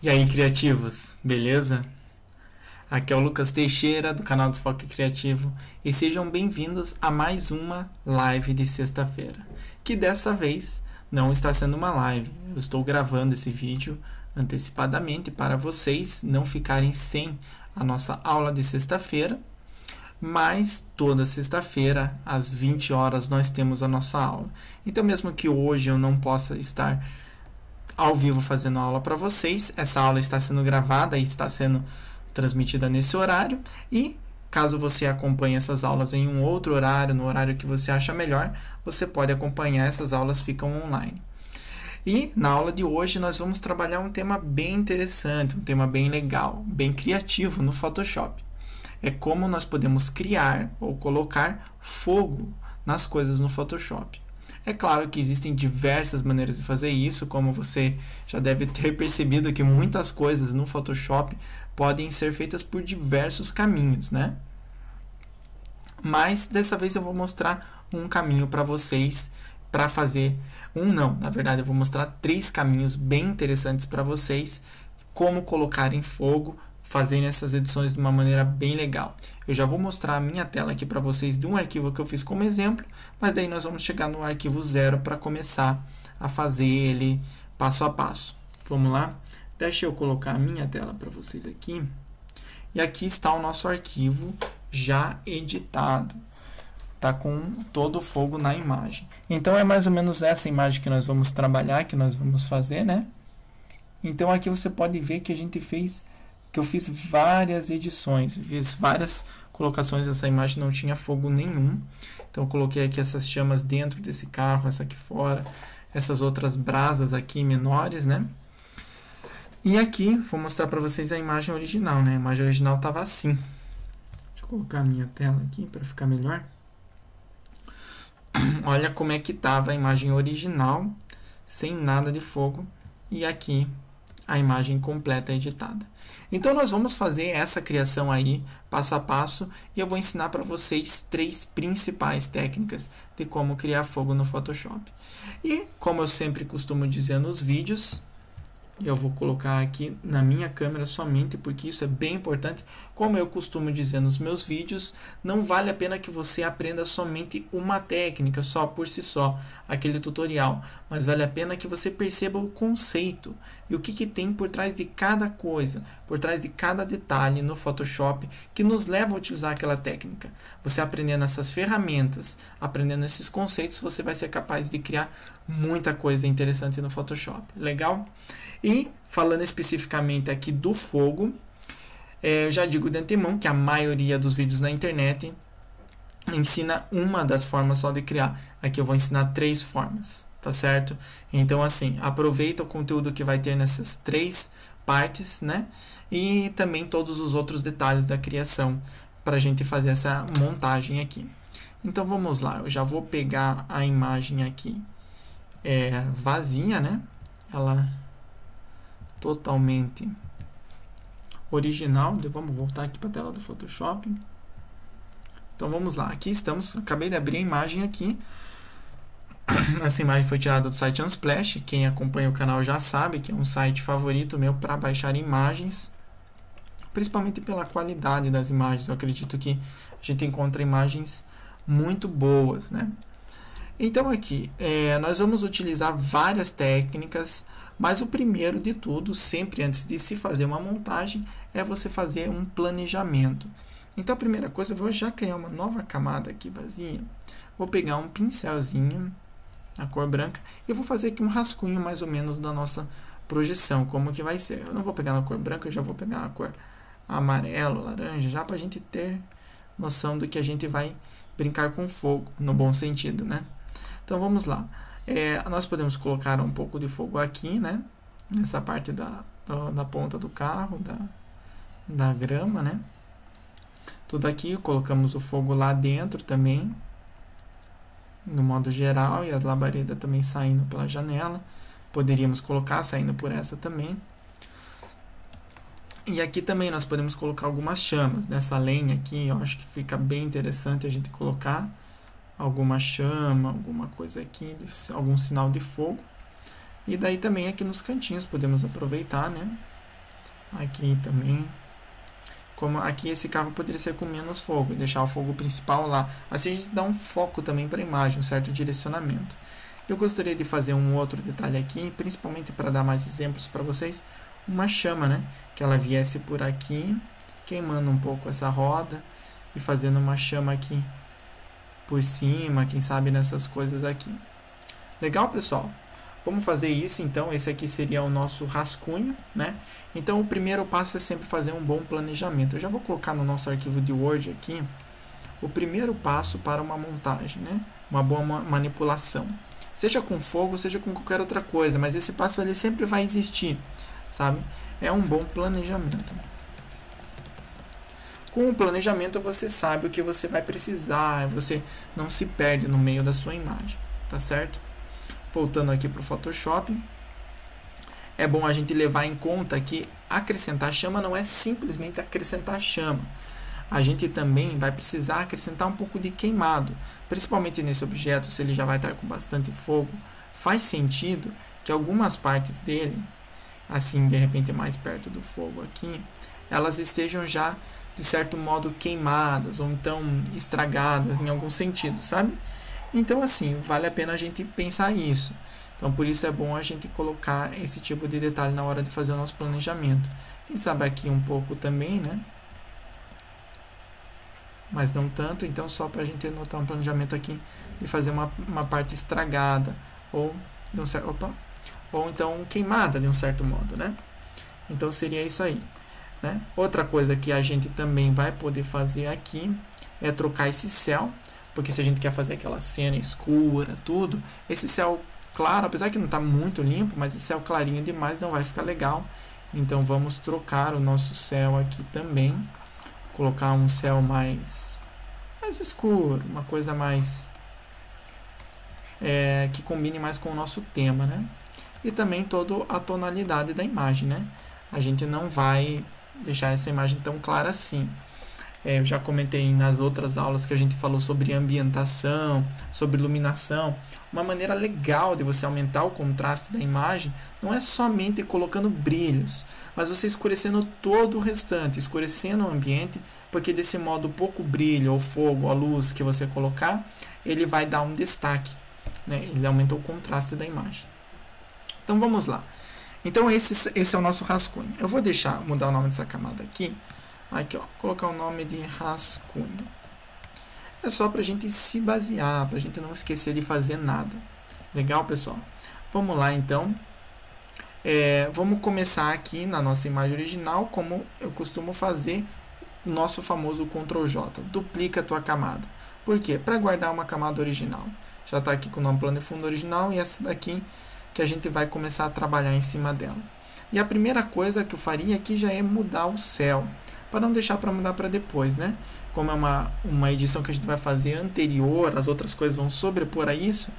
E aí, criativos, beleza? Aqui é o Lucas Teixeira, do canal Desfoque Criativo, e sejam bem-vindos a mais uma live de sexta-feira, que dessa vez não está sendo uma live. Eu estou gravando esse vídeo antecipadamente para vocês não ficarem sem a nossa aula de sexta-feira, mas toda sexta-feira, às 20 horas, nós temos a nossa aula. Então, mesmo que hoje eu não possa estar ao vivo fazendo aula para vocês, essa aula está sendo gravada e está sendo transmitida nesse horário, e caso você acompanhe essas aulas em um outro horário, no horário que você acha melhor, você pode acompanhar, essas aulas ficam online. E na aula de hoje nós vamos trabalhar um tema bem interessante, um tema bem legal, bem criativo no Photoshop. É como nós podemos criar ou colocar fogo nas coisas no Photoshop. É claro que existem diversas maneiras de fazer isso, como você já deve ter percebido que muitas coisas no Photoshop podem ser feitas por diversos caminhos, né? Mas dessa vez eu vou mostrar um caminho para vocês para fazer na verdade eu vou mostrar 3 caminhos bem interessantes para vocês como colocar em fogo, fazendo essas edições de uma maneira bem legal. Eu já vou mostrar a minha tela aqui para vocês de um arquivo que eu fiz como exemplo, mas daí nós vamos chegar no arquivo 0 para começar a fazer ele passo a passo. Vamos lá? Deixa eu colocar a minha tela para vocês aqui. E aqui está o nosso arquivo já editado. Está com todo o fogo na imagem. Então é mais ou menos essa imagem que nós vamos trabalhar, que nós vamos fazer, né? Então aqui você pode ver que eu fiz várias edições, fiz várias colocações. Essa imagem não tinha fogo nenhum, então eu coloquei aqui essas chamas dentro desse carro, essa aqui fora, essas outras brasas aqui menores, né? E aqui vou mostrar para vocês a imagem original, né? A imagem original estava assim. Deixa eu colocar a minha tela aqui para ficar melhor. Olha como é que estava a imagem original, sem nada de fogo, e aqui a imagem completa editada. Então nós vamos fazer essa criação aí passo a passo, e eu vou ensinar para vocês 3 principais técnicas de como criar fogo no Photoshop. E como eu sempre costumo dizer nos vídeos, eu vou colocar aqui na minha câmera somente porque isso é bem importante. Como eu costumo dizer nos meus vídeos, não vale a pena que você aprenda somente uma técnica só por si só, aquele tutorial, mas vale a pena que você perceba o conceito e o que tem por trás de cada coisa, por trás de cada detalhe no Photoshop que nos leva a utilizar aquela técnica. Você aprendendo essas ferramentas, aprendendo esses conceitos, você vai ser capaz de criar muita coisa interessante no Photoshop. Legal? E falando especificamente aqui do fogo, eu já digo de antemão que a maioria dos vídeos na internet ensina uma das formas só de criar. Aqui eu vou ensinar 3 formas, tá certo? Então assim, aproveita o conteúdo que vai ter nessas 3 partes, né? E também todos os outros detalhes da criação para a gente fazer essa montagem aqui. Então vamos lá, eu já vou pegar a imagem aqui vazia, né? Ela totalmente original. Vamos voltar aqui para a tela do Photoshop. Então vamos lá, aqui estamos, acabei de abrir a imagem aqui. Essa imagem foi tirada do site Unsplash. Quem acompanha o canal já sabe que é um site favorito meu para baixar imagens, principalmente pela qualidade das imagens. Eu acredito que a gente encontra imagens muito boas, né? Então aqui, nós vamos utilizar várias técnicas, mas o primeiro de tudo, sempre antes de se fazer uma montagem, é você fazer um planejamento. Então a primeira coisa, eu vou já criar uma nova camada aqui vazia. Vou pegar um pincelzinho, a cor branca, e vou fazer aqui um rascunho mais ou menos da nossa projeção, como que vai ser. Eu não vou pegar na cor branca, eu já vou pegar a cor amarelo, laranja, já para a gente ter noção do que a gente vai brincar com fogo, no bom sentido, né? Então vamos lá, nós podemos colocar um pouco de fogo aqui, né? Nessa parte da ponta do carro, da grama, né? Tudo aqui, colocamos o fogo lá dentro também, no modo geral, e as labaredas também saindo pela janela. Poderíamos colocar saindo por essa também. E aqui também nós podemos colocar algumas chamas. Nessa lenha aqui, eu acho que fica bem interessante a gente colocar alguma chama, alguma coisa aqui, algum sinal de fogo. E daí também aqui nos cantinhos podemos aproveitar, né? Aqui também. Como aqui esse carro poderia ser com menos fogo, e deixar o fogo principal lá. Assim a gente dá um foco também para a imagem, um certo direcionamento. Eu gostaria de fazer um outro detalhe aqui, principalmente para dar mais exemplos para vocês. Uma chama, né? Que ela viesse por aqui, queimando um pouco essa roda e fazendo uma chama aqui por cima, quem sabe nessas coisas aqui. Legal, pessoal? Vamos fazer isso, então. Esse aqui seria o nosso rascunho, né? Então, o primeiro passo é sempre fazer um bom planejamento. Eu já vou colocar no nosso arquivo de Word aqui o primeiro passo para uma montagem, né? Uma boa manipulação. Seja com fogo, seja com qualquer outra coisa, mas esse passo ele sempre vai existir, sabe? É um bom planejamento. Com o planejamento você sabe o que você vai precisar, você não se perde no meio da sua imagem, tá certo? Voltando aqui para o Photoshop, é bom a gente levar em conta que acrescentar chama não é simplesmente acrescentar chama. A gente também vai precisar acrescentar um pouco de queimado, principalmente nesse objeto, se ele já vai estar com bastante fogo. Faz sentido que algumas partes dele, assim de repente mais perto do fogo aqui, elas estejam já de certo modo queimadas ou então estragadas em algum sentido, sabe? Então, assim, vale a pena a gente pensar isso. Então, por isso é bom a gente colocar esse tipo de detalhe na hora de fazer o nosso planejamento. Quem sabe aqui um pouco também, né? Mas não tanto, então só para a gente anotar um planejamento aqui de fazer uma parte estragada ou, de um certo, ou então queimada de um certo modo, né? Então, seria isso aí, né? Outra coisa que a gente também vai poder fazer aqui é trocar esse céu. Porque se a gente quer fazer aquela cena escura, tudo, esse céu claro, apesar que não está muito limpo, mas esse céu clarinho demais não vai ficar legal. Então vamos trocar o nosso céu aqui também. Colocar um céu mais escuro, uma coisa mais que combine mais com o nosso tema, né? E também toda a tonalidade da imagem, né? A gente não vai deixar essa imagem tão clara assim. Eu já comentei nas outras aulas que a gente falou sobre ambientação, sobre iluminação. Uma maneira legal de você aumentar o contraste da imagem não é somente colocando brilhos, mas você escurecendo todo o restante, escurecendo o ambiente, porque desse modo o pouco brilho, ou fogo, a luz que você colocar, ele vai dar um destaque, né? Ele aumenta o contraste da imagem. Então vamos lá. Então esse é o nosso rascunho. Eu vou mudar o nome dessa camada aqui. Aqui, ó, colocar o nome de rascunho. É só para a gente se basear, para a gente não esquecer de fazer nada. Legal, pessoal? Vamos lá, então. Vamos começar aqui na nossa imagem original, como eu costumo fazer, o nosso famoso Ctrl J. Duplica a tua camada. Por quê? Para guardar uma camada original. Já está aqui com o nome plano de fundo original e essa daqui que a gente vai começar a trabalhar em cima dela. E a primeira coisa que eu faria aqui já é mudar o céu, para não deixar para mudar para depois, né? Como é uma edição que a gente vai fazer anterior, as outras coisas vão sobrepor a isso,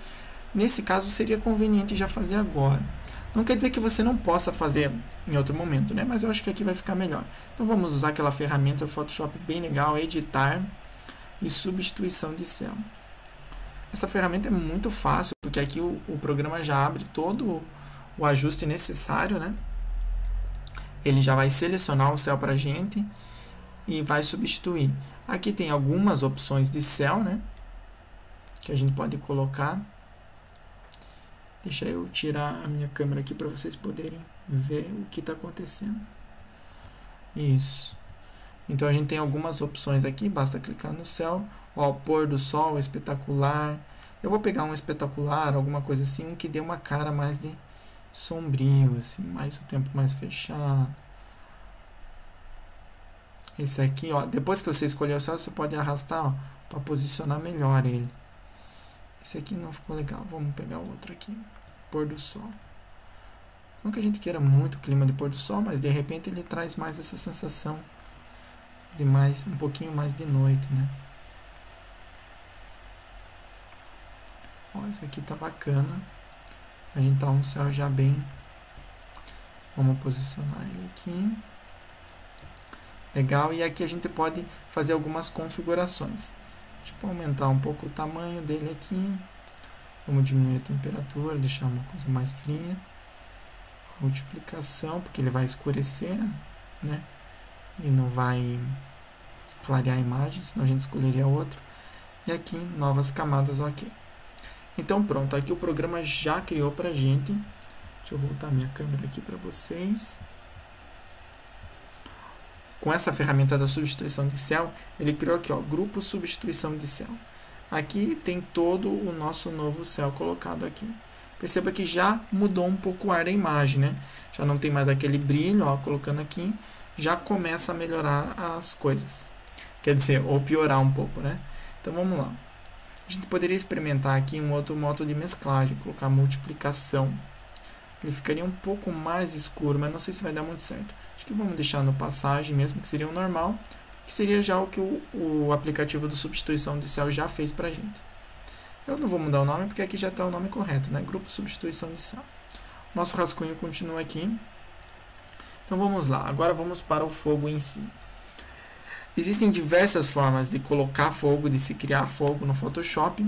nesse caso seria conveniente já fazer agora. Não quer dizer que você não possa fazer em outro momento, né? Mas eu acho que aqui vai ficar melhor. Então vamos usar aquela ferramenta do Photoshop bem legal, editar e substituição de céu. Essa ferramenta é muito fácil, porque aqui o programa já abre todo o ajuste necessário, né? Ele já vai selecionar o céu para a gente e vai substituir. Aqui tem algumas opções de céu, né? Que a gente pode colocar. Deixa eu tirar a minha câmera aqui para vocês poderem ver o que está acontecendo. Isso. Então a gente tem algumas opções aqui, basta clicar no céu. Ó, o pôr do sol, espetacular. Eu vou pegar um espetacular, alguma coisa assim, que dê uma cara mais de sombrio, assim, mais o tempo mais fechado. Esse aqui, ó, depois que você escolher o céu, você pode arrastar para posicionar melhor ele. Esse aqui não ficou legal, vamos pegar o outro aqui, pôr do sol. Não que a gente queira muito clima de pôr do sol, mas de repente ele traz mais essa sensação de um pouquinho mais de noite, né? Ó, esse aqui tá bacana. A gente tá um céu já bem. Vamos posicionar ele aqui. Legal, e aqui a gente pode fazer algumas configurações. Tipo, aumentar um pouco o tamanho dele aqui. Vamos diminuir a temperatura, deixar uma coisa mais fria. Multiplicação, porque ele vai escurecer. né? E não vai clarear a imagem, senão a gente escolheria outro. E aqui, novas camadas, ok. Então pronto, aqui o programa já criou pra gente. Deixa eu voltar minha câmera aqui para vocês. Com essa ferramenta da substituição de céu, ele criou aqui, ó, grupo substituição de céu. Aqui tem todo o nosso novo céu colocado aqui. Perceba que já mudou um pouco o ar da imagem, né? Já não tem mais aquele brilho, ó, colocando aqui, já começa a melhorar as coisas. Quer dizer, ou piorar um pouco, né? Então vamos lá. A gente poderia experimentar aqui um outro modo de mesclagem, colocar multiplicação. Ele ficaria um pouco mais escuro, mas não sei se vai dar muito certo. Acho que vamos deixar no passagem mesmo, que seria o normal, que seria já o que o aplicativo de substituição de céu já fez pra gente. Eu não vou mudar o nome, porque aqui já está o nome correto, né? Grupo substituição de céu. Nosso rascunho continua aqui. Então vamos lá, agora vamos para o fogo em si. Existem diversas formas de colocar fogo, de se criar fogo no Photoshop.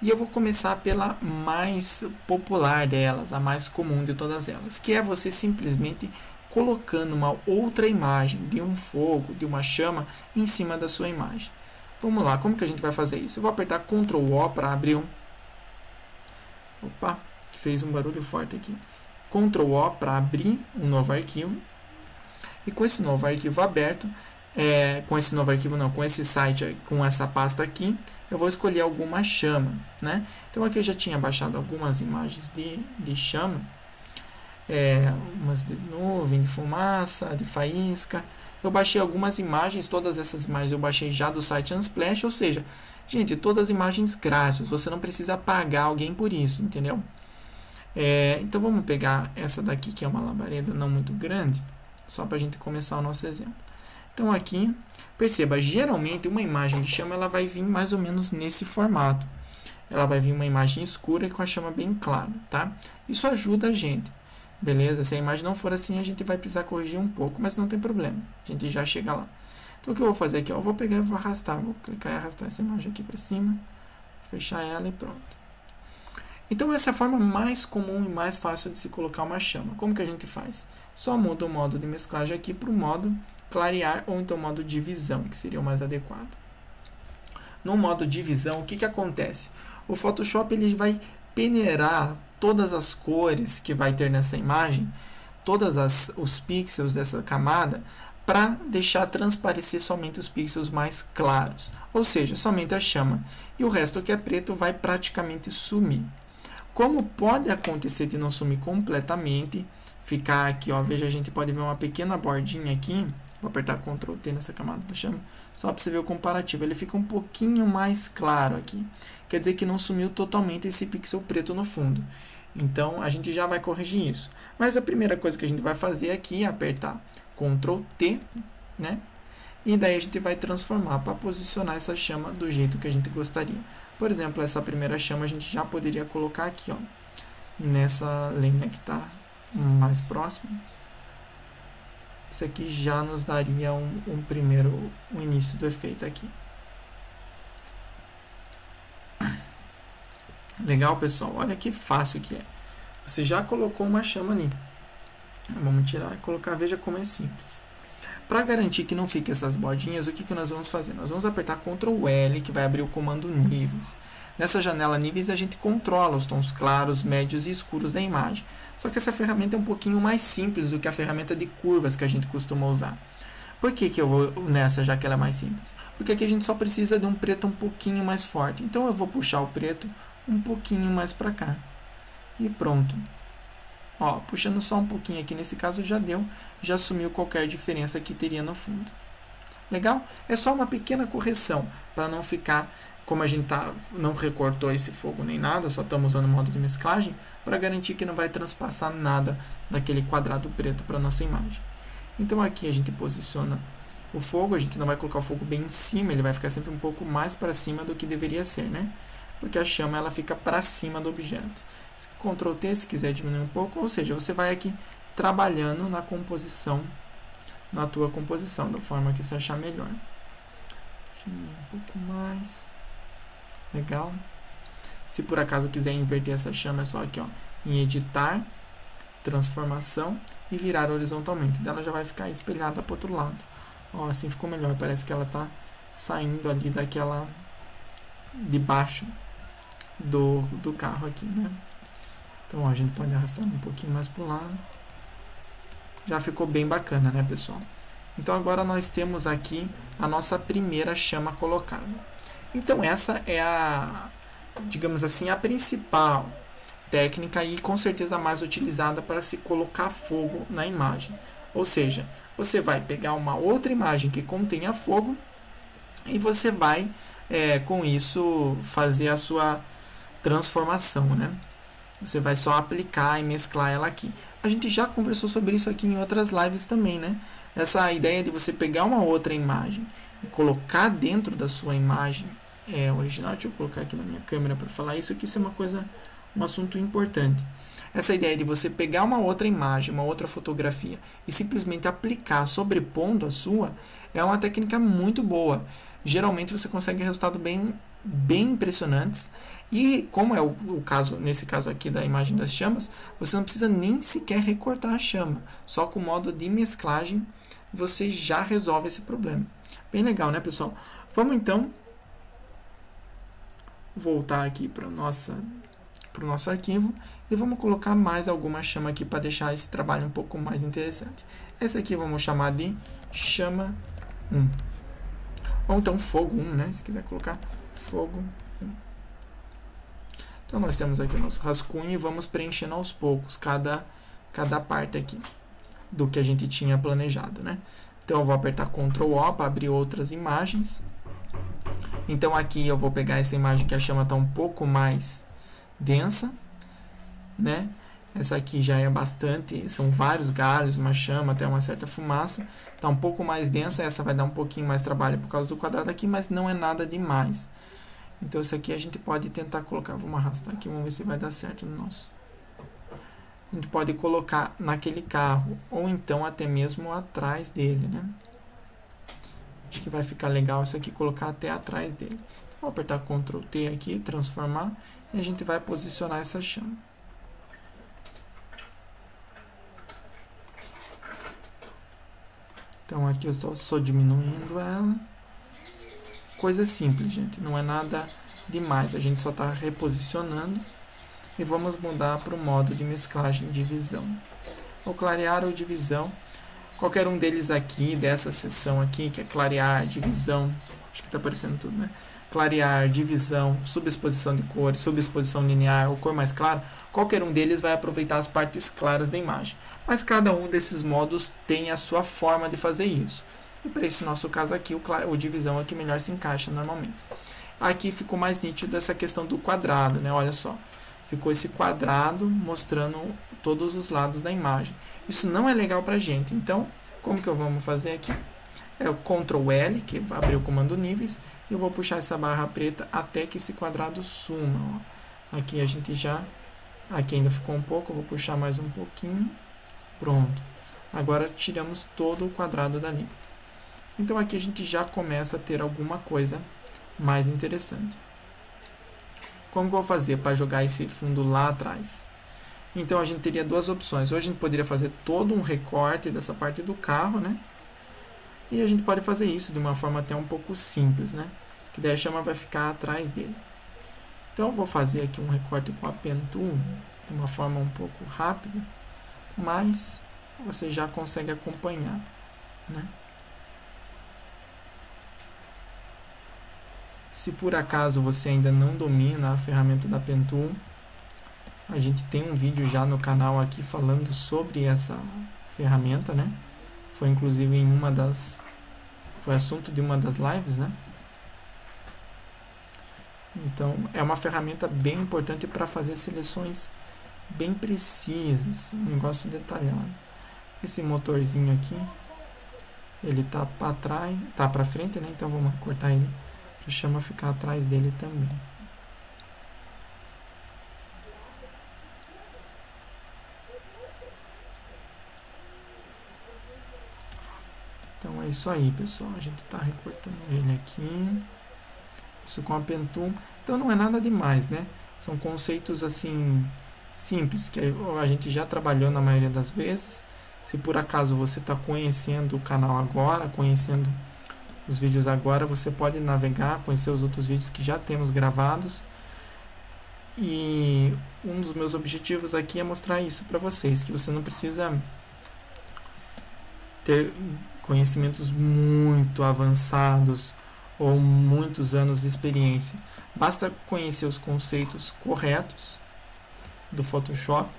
E eu vou começar pela mais popular delas, a mais comum de todas elas, que é você simplesmente colocando uma outra imagem de um fogo, de uma chama, em cima da sua imagem. Vamos lá, como que a gente vai fazer isso? Eu vou apertar Ctrl O para abrir um... Opa, fez um barulho forte aqui. Ctrl O para abrir um novo arquivo. E com esse novo arquivo aberto, com esse site, com essa pasta aqui, eu vou escolher alguma chama, né? Então aqui eu já tinha baixado algumas imagens de chama, umas de nuvem, de fumaça, de faísca. Eu baixei algumas imagens, todas essas imagens eu baixei já do site Unsplash, ou seja, gente, todas imagens grátis, você não precisa pagar alguém por isso, entendeu? Então vamos pegar essa daqui, que é uma labareda não muito grande, só para a gente começar o nosso exemplo. Então aqui, perceba, geralmente uma imagem de chama ela vai vir mais ou menos nesse formato. Ela vai vir uma imagem escura e com a chama bem clara, tá? Isso ajuda a gente, beleza? Se a imagem não for assim, a gente vai precisar corrigir um pouco, mas não tem problema. A gente já chega lá. Então o que eu vou fazer aqui, ó, eu vou pegar e vou arrastar, vou clicar e arrastar essa imagem aqui para cima, fechar ela e pronto. Então essa é a forma mais comum e mais fácil de se colocar uma chama. Como que a gente faz? Só muda o modo de mesclagem aqui para o modo clarear ou então modo divisão, que seria o mais adequado. No modo divisão, o que acontece? O Photoshop ele vai peneirar todas as cores que vai ter nessa imagem, todos os pixels dessa camada, para deixar transparecer somente os pixels mais claros, ou seja, somente a chama. E o resto que é preto vai praticamente sumir. Como pode acontecer de não sumir completamente, ficar aqui, ó, veja, a gente pode ver uma pequena bordinha aqui. Vou apertar Ctrl T nessa camada da chama, só para você ver o comparativo. Ele fica um pouquinho mais claro aqui. Quer dizer que não sumiu totalmente esse pixel preto no fundo. Então, a gente já vai corrigir isso. Mas a primeira coisa que a gente vai fazer aqui é apertar Ctrl T, né? E daí a gente vai transformar para posicionar essa chama do jeito que a gente gostaria. Por exemplo, essa primeira chama a gente já poderia colocar aqui, ó, nessa linha que está mais próxima. Isso aqui já nos daria um início do efeito aqui. Legal, pessoal? Olha que fácil que é. Você já colocou uma chama ali. Vamos tirar e colocar. Veja como é simples. Para garantir que não fique essas bordinhas, o que nós vamos fazer? Nós vamos apertar Ctrl L, que vai abrir o comando níveis. Nessa janela níveis, a gente controla os tons claros, médios e escuros da imagem. Só que essa ferramenta é um pouquinho mais simples do que a ferramenta de curvas que a gente costuma usar. Por que eu vou nessa, já que ela é mais simples? Porque aqui a gente só precisa de um preto um pouquinho mais forte. Então eu vou puxar o preto um pouquinho mais para cá. E pronto. Ó, puxando só um pouquinho aqui, nesse caso já deu, já sumiu qualquer diferença que teria no fundo. Legal? É só uma pequena correção, para não ficar, como a gente não recortou esse fogo nem nada, só estamos usando o modo de mesclagem, para garantir que não vai transpassar nada daquele quadrado preto para a nossa imagem. Então aqui a gente posiciona o fogo, a gente não vai colocar o fogo bem em cima, ele vai ficar sempre um pouco mais para cima do que deveria ser, né? Porque a chama ela fica para cima do objeto. Ctrl T se quiser diminuir um pouco, ou seja, você vai aqui trabalhando na composição, na tua composição, da forma que você achar melhor. Diminuir um pouco mais. Legal. Se por acaso quiser inverter essa chama, é só aqui, ó, em editar, transformação e virar horizontalmente. Dela já vai ficar espelhada para o outro lado. Ó, assim ficou melhor, parece que ela está saindo ali daquela de baixo do carro aqui, né? Então ó, a gente pode arrastar um pouquinho mais para o lado. Já ficou bem bacana, né, pessoal? Então agora nós temos aqui a nossa primeira chama colocada. Então essa é a, digamos assim, a principal técnica e com certeza a mais utilizada para se colocar fogo na imagem. Ou seja, você vai pegar uma outra imagem que contenha fogo e você vai, com isso, fazer a sua transformação, né? Você vai só aplicar e mesclar ela aqui. A gente já conversou sobre isso aqui em outras lives também, né? Essa ideia de você pegar uma outra imagem e colocar dentro da sua imagem original. Deixa eu colocar aqui na minha câmera para falar isso, que isso é uma coisa, um assunto importante. Essa ideia de você pegar uma outra imagem, uma outra fotografia e simplesmente aplicar sobrepondo a sua é uma técnica muito boa. Geralmente você consegue resultados bem impressionantes e como é o caso, nesse caso aqui da imagem das chamas, você não precisa nem sequer recortar a chama. Só com o modo de mesclagem você já resolve esse problema. Bem legal, né, pessoal? Vamos então voltar aqui para o nosso arquivo e vamos colocar mais alguma chama aqui para deixar esse trabalho um pouco mais interessante. Essa aqui vamos chamar de chama 1. Ou então fogo 1, né? Se quiser colocar fogo 1. Então nós temos aqui o nosso rascunho e vamos preenchendo aos poucos cada parte aqui do que a gente tinha planejado, né? Então eu vou apertar Ctrl O para abrir outras imagens. Então aqui eu vou pegar essa imagem que a chama está um pouco mais densa, né? Essa aqui já é bastante, são vários galhos, uma chama, até uma certa fumaça. Está um pouco mais densa, essa vai dar um pouquinho mais trabalho por causa do quadrado aqui, mas não é nada demais. Então isso aqui a gente pode tentar colocar, vamos arrastar aqui, vamos ver se vai dar certo no nosso. A gente pode colocar naquele carro, ou então até mesmo atrás dele, né? Acho que vai ficar legal isso aqui, colocar até atrás dele. Então, vou apertar Ctrl T aqui, transformar, e a gente vai posicionar essa chama. Então aqui eu só diminuindo ela. Coisa simples, gente, não é nada demais, a gente só está reposicionando. E vamos mudar para o modo de mesclagem de visão. Ou clarear ou divisão. Qualquer um deles aqui, dessa seção aqui, que é clarear, divisão. Acho que está aparecendo tudo, né? Clarear, divisão, subexposição de cores, subexposição linear ou cor mais clara. Qualquer um deles vai aproveitar as partes claras da imagem. Mas cada um desses modos tem a sua forma de fazer isso. E para esse nosso caso aqui, o divisão é que melhor se encaixa normalmente. Aqui ficou mais nítido essa questão do quadrado, né? Olha só. Ficou esse quadrado mostrando todos os lados da imagem. Isso não é legal para a gente. Então, como que vamos fazer aqui? É o Ctrl L, que abriu o comando níveis, e eu vou puxar essa barra preta até que esse quadrado suma. Ó. Aqui a gente já... Aqui ainda ficou um pouco, eu vou puxar mais um pouquinho. Pronto. Agora tiramos todo o quadrado dali. Então aqui a gente já começa a ter alguma coisa mais interessante. Como que eu vou fazer para jogar esse fundo lá atrás? Então a gente teria duas opções. Ou a gente poderia fazer todo um recorte dessa parte do carro, né? E a gente pode fazer isso de uma forma até um pouco simples, né? Que daí a chama vai ficar atrás dele. Então eu vou fazer aqui um recorte com a Pen Tool de uma forma um pouco rápida, mas você já consegue acompanhar, né? Se por acaso você ainda não domina a ferramenta da Pen Tool, a gente tem um vídeo já no canal aqui falando sobre essa ferramenta, né? Foi inclusive em foi assunto de uma das lives, né? Então é uma ferramenta bem importante para fazer seleções bem precisas, um negócio detalhado. Esse motorzinho aqui, ele tá para trás, tá para frente, né? Então vamos cortar ele. A chama ficar atrás dele também. Então é isso aí, pessoal. A gente está recortando ele aqui. Isso com a Pen Tool. Então não é nada demais, né? São conceitos assim simples, que a gente já trabalhou na maioria das vezes. Se por acaso você está conhecendo o canal agora, conhecendo os vídeos agora, você pode navegar, conhecer os outros vídeos que já temos gravados. E um dos meus objetivos aqui é mostrar isso para vocês, que você não precisa ter conhecimentos muito avançados ou muitos anos de experiência. Basta conhecer os conceitos corretos do Photoshop,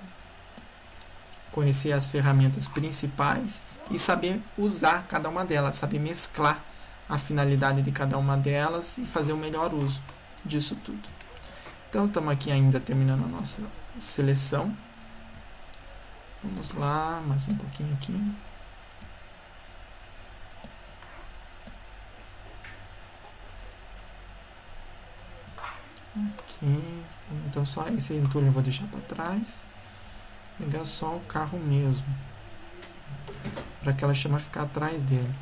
conhecer as ferramentas principais e saber usar cada uma delas, saber mesclar a finalidade de cada uma delas e fazer o melhor uso disso tudo. Então, estamos aqui ainda terminando a nossa seleção. Vamos lá, mais um pouquinho aqui. Aqui. Então, só esse entulho eu vou deixar para trás. Pegar só o carro mesmo, para aquela chama ficar atrás dele.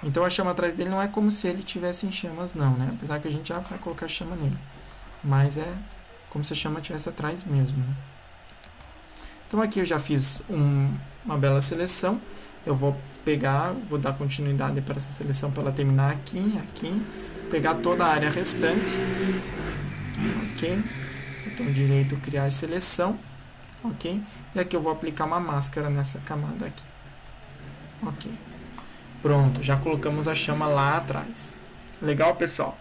Então a chama atrás dele não é como se ele tivesse em chamas não, né? Apesar que a gente já vai colocar chama nele. Mas é como se a chama estivesse atrás mesmo, né? Então aqui eu já fiz uma bela seleção. Eu vou pegar, vou dar continuidade para essa seleção para ela terminar aqui, aqui. Pegar toda a área restante. Ok. Botão direito, criar seleção. Ok. E aqui eu vou aplicar uma máscara nessa camada aqui. Ok. Pronto, já colocamos a chama lá atrás. Legal, pessoal?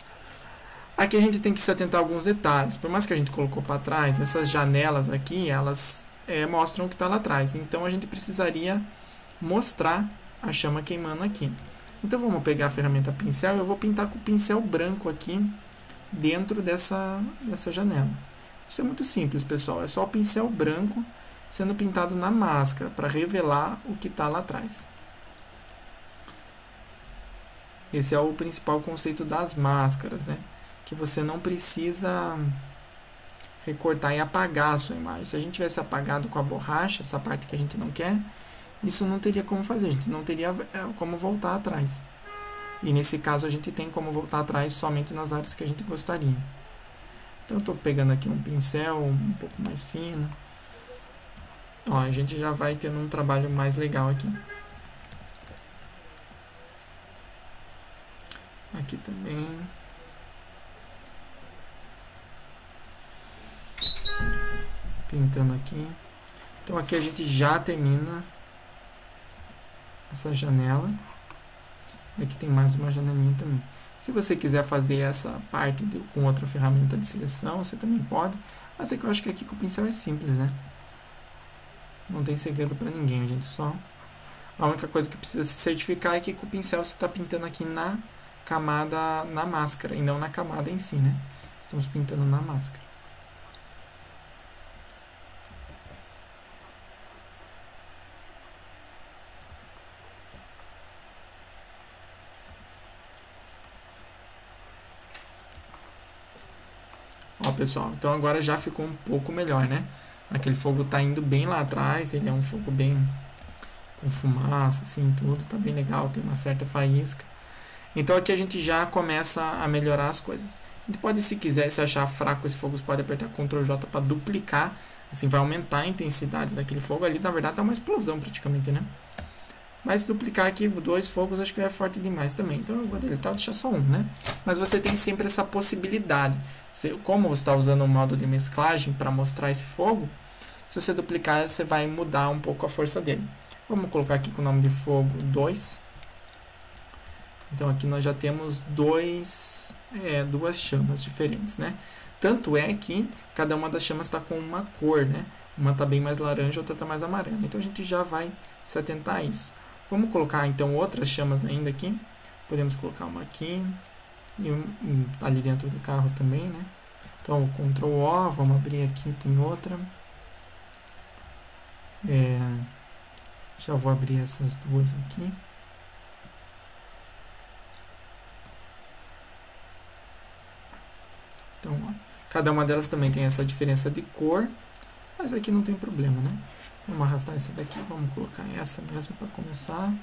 Aqui a gente tem que se atentar a alguns detalhes. Por mais que a gente colocou para trás, essas janelas aqui, elas mostram o que está lá atrás. Então a gente precisaria mostrar a chama queimando aqui. Então vamos pegar a ferramenta pincel e eu vou pintar com o pincel branco aqui dentro dessa janela. Isso é muito simples, pessoal. É só o pincel branco sendo pintado na máscara para revelar o que está lá atrás. Esse é o principal conceito das máscaras, né? Que você não precisa recortar e apagar a sua imagem. Se a gente tivesse apagado com a borracha, essa parte que a gente não quer, isso não teria como fazer, a gente não teria como voltar atrás. E nesse caso a gente tem como voltar atrás somente nas áreas que a gente gostaria. Então eu estou pegando aqui um pincel um pouco mais fino. Ó, a gente já vai tendo um trabalho mais legal aqui. Aqui também. Pintando aqui. Então aqui a gente já termina essa janela. Aqui tem mais uma janelinha também. Se você quiser fazer essa parte com outra ferramenta de seleção, você também pode. Mas é que eu acho que aqui com o pincel é simples, né? Não tem segredo para ninguém, gente. Só a única coisa que precisa se certificar é que com o pincel você está pintando aqui na camada, na máscara, e não na camada em si, né? Estamos pintando na máscara. Ó, pessoal, então agora já ficou um pouco melhor, né? Aquele fogo está indo bem lá atrás, ele é um fogo bem com fumaça, assim, tudo, tá bem legal, tem uma certa faísca. Então aqui a gente já começa a melhorar as coisas. A gente pode, se quiser, se achar fraco esse fogo, você pode apertar Ctrl J para duplicar, assim vai aumentar a intensidade daquele fogo. Ali, na verdade, tá uma explosão praticamente, né? Mas duplicar aqui 2 fogos acho que é forte demais também. Então eu vou deletar e deixar só um, né? Mas você tem sempre essa possibilidade. Como você está usando o modo de mesclagem para mostrar esse fogo, se você duplicar, você vai mudar um pouco a força dele. Vamos colocar aqui com o nome de fogo 2. Então aqui nós já temos duas chamas diferentes, né? Tanto é que cada uma das chamas está com uma cor, né? Uma está bem mais laranja, outra está mais amarela. Então a gente já vai se atentar a isso. Vamos colocar então outras chamas ainda aqui. Podemos colocar uma aqui e ali dentro do carro também, né? Então Ctrl O, vamos abrir aqui, tem outra. Já vou abrir essas duas aqui. Então, ó, cada uma delas também tem essa diferença de cor, mas aqui não tem problema, né? Vamos arrastar essa daqui, vamos colocar essa mesmo para começar.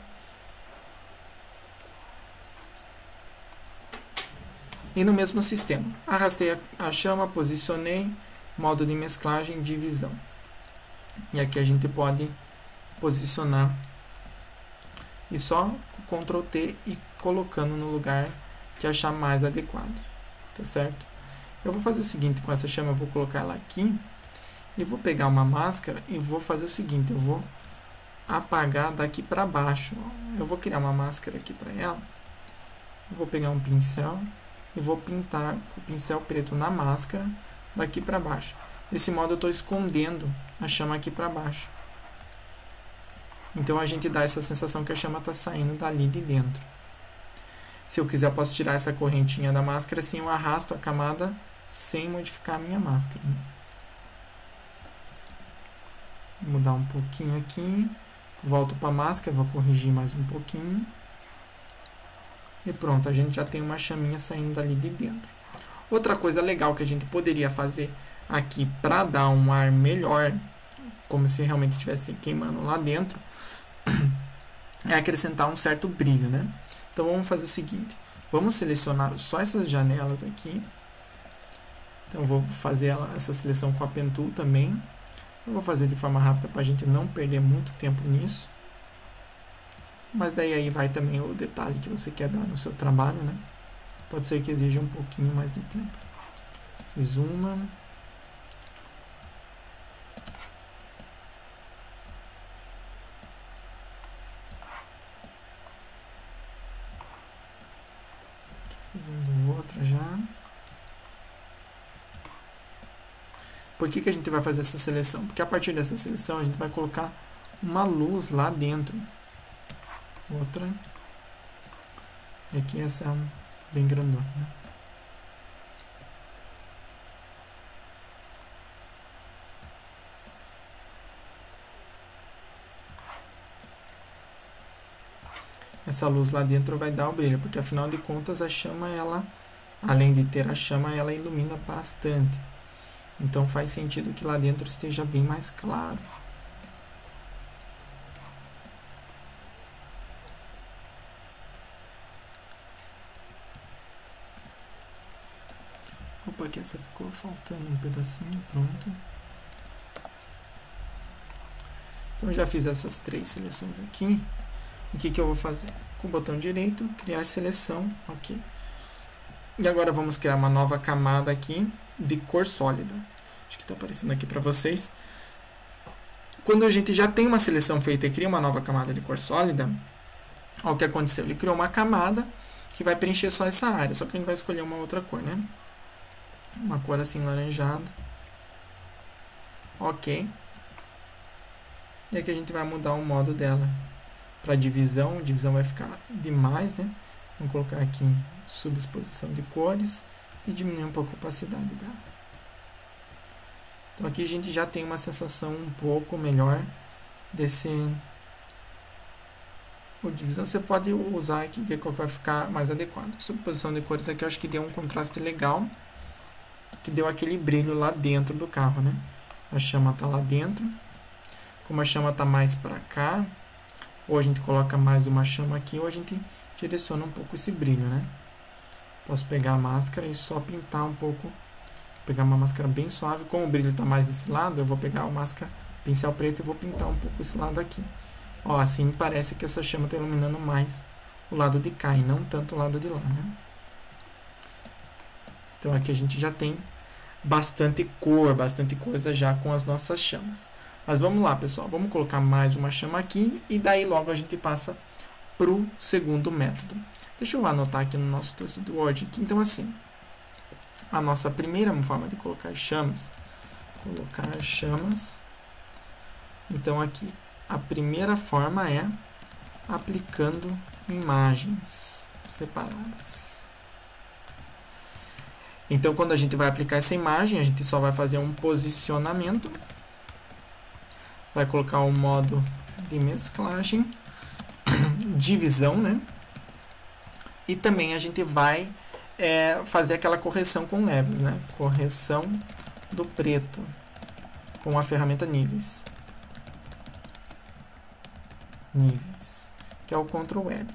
E no mesmo sistema, arrastei a chama, posicionei, modo de mesclagem, divisão. E aqui a gente pode posicionar e só com Ctrl T e colocando no lugar que achar mais adequado, tá certo? Eu vou fazer o seguinte, com essa chama eu vou colocar ela aqui e vou pegar uma máscara e vou fazer o seguinte, eu vou apagar daqui para baixo. Eu vou criar uma máscara aqui para ela, eu vou pegar um pincel e vou pintar com o pincel preto na máscara daqui para baixo. Desse modo eu estou escondendo a chama aqui para baixo. Então a gente dá essa sensação que a chama está saindo dali de dentro. Se eu quiser, eu posso tirar essa correntinha da máscara, assim eu arrasto a camada sem modificar a minha máscara. Né? Vou mudar um pouquinho aqui. Volto para a máscara, vou corrigir mais um pouquinho. E pronto, a gente já tem uma chaminha saindo dali de dentro. Outra coisa legal que a gente poderia fazer aqui para dar um ar melhor, como se realmente estivesse queimando lá dentro, é acrescentar um certo brilho, né? Então vamos fazer o seguinte, vamos selecionar só essas janelas aqui. Então eu vou fazer essa seleção com a Pen Tool também. Eu vou fazer de forma rápida para a gente não perder muito tempo nisso. Mas daí aí vai também o detalhe que você quer dar no seu trabalho, né? Pode ser que exija um pouquinho mais de tempo. Fiz uma. Fazendo outra já. Por que que a gente vai fazer essa seleção? Porque a partir dessa seleção a gente vai colocar uma luz lá dentro. Outra. E aqui essa é bem grandona. Né? Essa luz lá dentro vai dar o brilho, porque afinal de contas a chama, ela, além de ter a chama, ela ilumina bastante. Então faz sentido que lá dentro esteja bem mais claro. Opa, aqui essa ficou faltando um pedacinho, pronto. Então eu já fiz essas 3 seleções aqui. O que que eu vou fazer? Com o botão direito, criar seleção, ok. E agora vamos criar uma nova camada aqui de cor sólida. Acho que está aparecendo aqui para vocês. Quando a gente já tem uma seleção feita e cria uma nova camada de cor sólida, olha o que aconteceu. Ele criou uma camada que vai preencher só essa área, só que a gente vai escolher uma outra cor, né? Uma cor assim laranjada. Ok. E aqui a gente vai mudar o modo dela para divisão. Divisão vai ficar demais, né? Vamos colocar aqui subexposição de cores e diminuir um pouco a opacidade dela. Então aqui a gente já tem uma sensação um pouco melhor desse... O divisão você pode usar aqui e ver qual vai ficar mais adequado. Subposição de cores aqui eu acho que deu um contraste legal, que deu aquele brilho lá dentro do carro, né? A chama está lá dentro. Como a chama está mais para cá, ou a gente coloca mais uma chama aqui, ou a gente direciona um pouco esse brilho, né? Posso pegar a máscara e só pintar um pouco, pegar uma máscara bem suave. Como o brilho está mais desse lado, eu vou pegar a máscara, pincel preto, e vou pintar um pouco esse lado aqui. Ó, assim parece que essa chama está iluminando mais o lado de cá e não tanto o lado de lá, né? Então aqui a gente já tem bastante cor, bastante coisa já com as nossas chamas. Mas vamos lá, pessoal, vamos colocar mais uma chama aqui e daí logo a gente passa para o segundo método. Deixa eu anotar aqui no nosso texto do Word. Aqui. Então assim, a nossa primeira forma de colocar chamas, então aqui a primeira forma é aplicando imagens separadas. Então, quando a gente vai aplicar essa imagem, a gente só vai fazer um posicionamento. Vai colocar o modo de mesclagem, divisão, né? E também a gente vai fazer aquela correção com levels, né? Correção do preto com a ferramenta níveis. Níveis, que é o Ctrl L.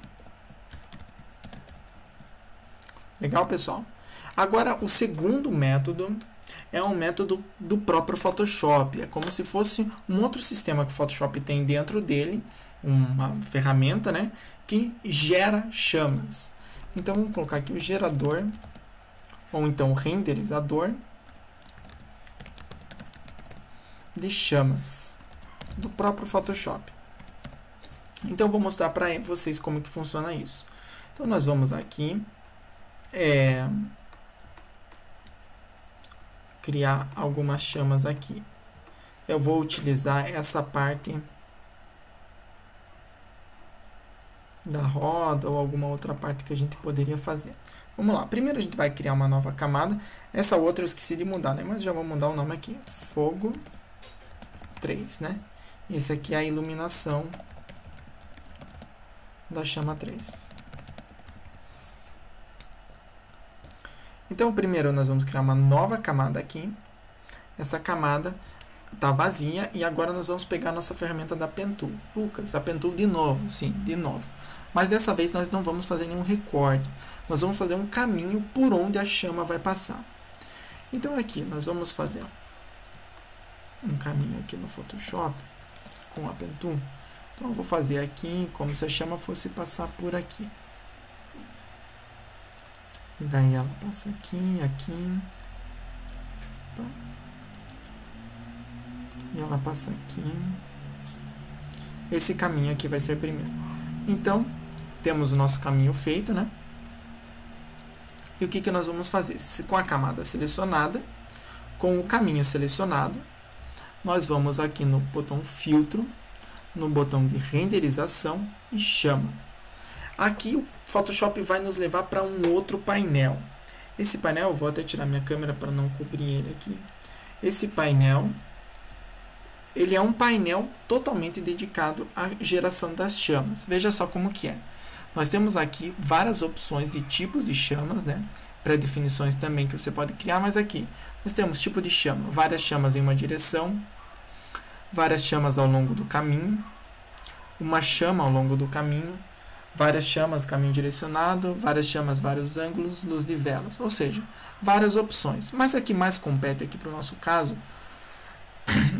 Legal, pessoal? Agora, o segundo método é um método do próprio Photoshop. É como se fosse um outro sistema que o Photoshop tem dentro dele, uma ferramenta, né, que gera chamas. Então, vamos colocar aqui o gerador, ou então o renderizador de chamas do próprio Photoshop. Então, eu vou mostrar para vocês como que funciona isso. Então, nós vamos aqui criar algumas chamas aqui. Eu vou utilizar essa parte da roda ou alguma outra parte que a gente poderia fazer. Vamos lá. Primeiro a gente vai criar uma nova camada. Essa outra eu esqueci de mudar, né? Mas já vou mudar o nome aqui. Fogo 3, né? Esse aqui é a iluminação da chama 3. Então, primeiro nós vamos criar uma nova camada aqui. Essa camada está vazia e agora nós vamos pegar a nossa ferramenta da Pen Tool. Lucas, a Pen Tool de novo, sim, de novo. Mas dessa vez nós não vamos fazer nenhum recorte. Nós vamos fazer um caminho por onde a chama vai passar. Então aqui nós vamos fazer um caminho aqui no Photoshop com a Pen Tool. Então eu vou fazer aqui como se a chama fosse passar por aqui. E daí ela passa aqui, aqui. E ela passa aqui. Esse caminho aqui vai ser primeiro. Então, temos o nosso caminho feito, né? E o que que nós vamos fazer? Com a camada selecionada, com o caminho selecionado, nós vamos aqui no botão filtro, no botão de renderização e chama. Aqui o Photoshop vai nos levar para um outro painel. Esse painel, eu vou até tirar minha câmera para não cobrir ele aqui. Esse painel, ele é um painel totalmente dedicado à geração das chamas. Veja só como que é. Nós temos aqui várias opções de tipos de chamas, né? Pré-definições também que você pode criar, mas aqui nós temos tipo de chama, várias chamas em uma direção, várias chamas ao longo do caminho, uma chama ao longo do caminho, várias chamas, caminho direcionado, várias chamas, vários ângulos, luz de velas, ou seja, várias opções. Mas a que mais compete aqui para o nosso caso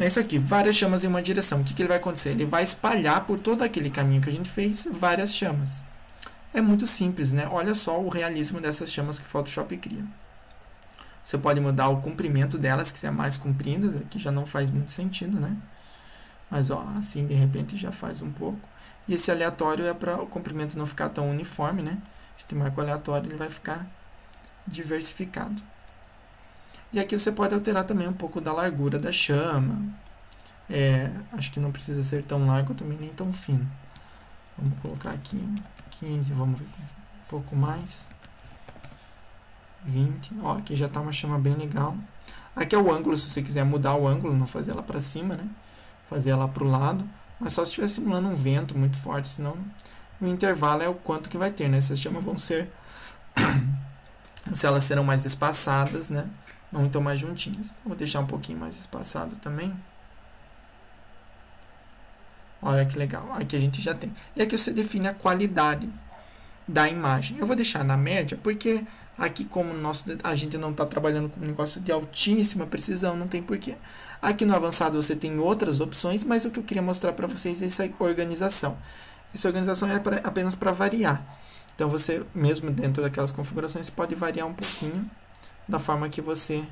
é isso aqui, várias chamas em uma direção. O que ele vai acontecer? Ele vai espalhar por todo aquele caminho que a gente fez várias chamas. É muito simples, né? Olha só o realismo dessas chamas que o Photoshop cria. Você pode mudar o comprimento delas, que são mais compridas, aqui já não faz muito sentido, né? Mas ó, assim de repente já faz um pouco. E esse aleatório é para o comprimento não ficar tão uniforme, né? A gente marca o aleatório, ele vai ficar diversificado. E aqui você pode alterar também um pouco da largura da chama. Acho que não precisa ser tão largo também, nem tão fino. Vamos colocar aqui 15, vamos ver um pouco mais. 20. Ó, aqui já está uma chama bem legal. Aqui é o ângulo, se você quiser mudar o ângulo, não fazer ela para cima, né? Fazer ela para o lado. Mas só se estiver simulando um vento muito forte, senão o intervalo é o quanto que vai ter, né? Essas chamas vão ser... se elas serão mais espaçadas, né? Não então mais juntinhas. Então, vou deixar um pouquinho mais espaçado também. Olha que legal. Aqui a gente já tem. E aqui você define a qualidade da imagem. Eu vou deixar na média, porque aqui como a gente não está trabalhando com um negócio de altíssima precisão, não tem porquê. Aqui no avançado você tem outras opções, mas o que eu queria mostrar para vocês é essa organização. Essa organização é apenas para variar. Então você, mesmo dentro daquelas configurações, pode variar um pouquinho da forma que você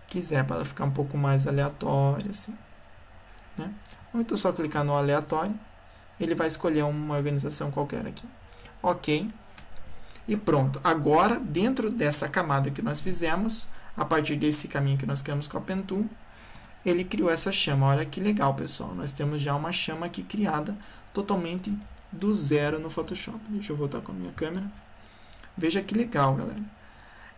quiser, para ela ficar um pouco mais aleatória, assim, né? Ou então só clicar no aleatório, ele vai escolher uma organização qualquer aqui. Ok. E pronto. Agora, dentro dessa camada que nós fizemos, a partir desse caminho que nós criamos com a Pen Tool, ele criou essa chama. Olha que legal, pessoal. Nós temos já uma chama aqui criada totalmente do zero no Photoshop. Deixa eu voltar com a minha câmera. Veja que legal, galera.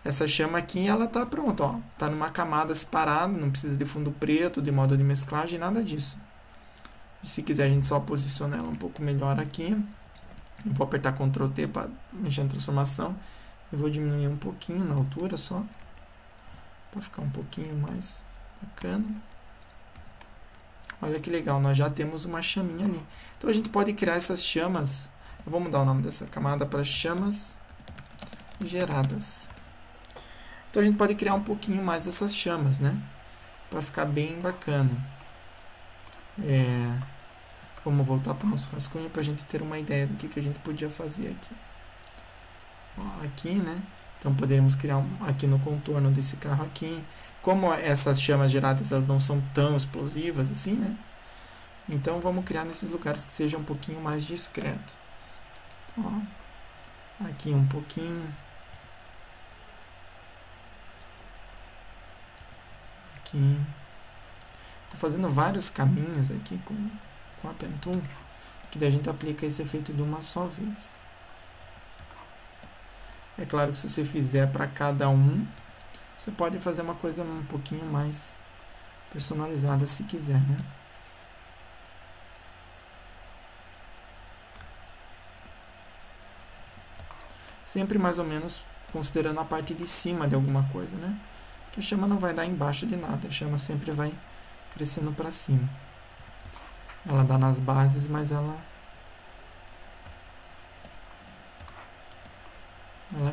Essa chama aqui, ela tá pronta, ó. Tá numa camada separada, não precisa de fundo preto, de modo de mesclagem, nada disso. Se quiser, a gente só posiciona ela um pouco melhor aqui. Eu vou apertar Ctrl T para mexer na transformação. Eu vou diminuir um pouquinho na altura só, para ficar um pouquinho mais bacana. Olha que legal, nós já temos uma chaminha ali. Então a gente pode criar essas chamas. Eu vou mudar o nome dessa camada para chamas geradas. Então a gente pode criar um pouquinho mais dessas chamas, né? Para ficar bem bacana. Vamos voltar para o nosso rascunho para a gente ter uma ideia do que a gente podia fazer aqui. Ó, aqui, né? Então poderíamos criar aqui no contorno desse carro aqui. Como essas chamas geradas elas não são tão explosivas assim, né? Então vamos criar nesses lugares que seja um pouquinho mais discreto. Ó, aqui um pouquinho. Aqui. Estou fazendo vários caminhos aqui com a Pen Tool, que daí a gente aplica esse efeito de uma só vez. É claro que se você fizer para cada um, você pode fazer uma coisa um pouquinho mais personalizada se quiser, né? Sempre mais ou menos considerando a parte de cima de alguma coisa, né? Que a chama não vai dar embaixo de nada, a chama sempre vai crescendo para cima. Ela dá nas bases, mas ela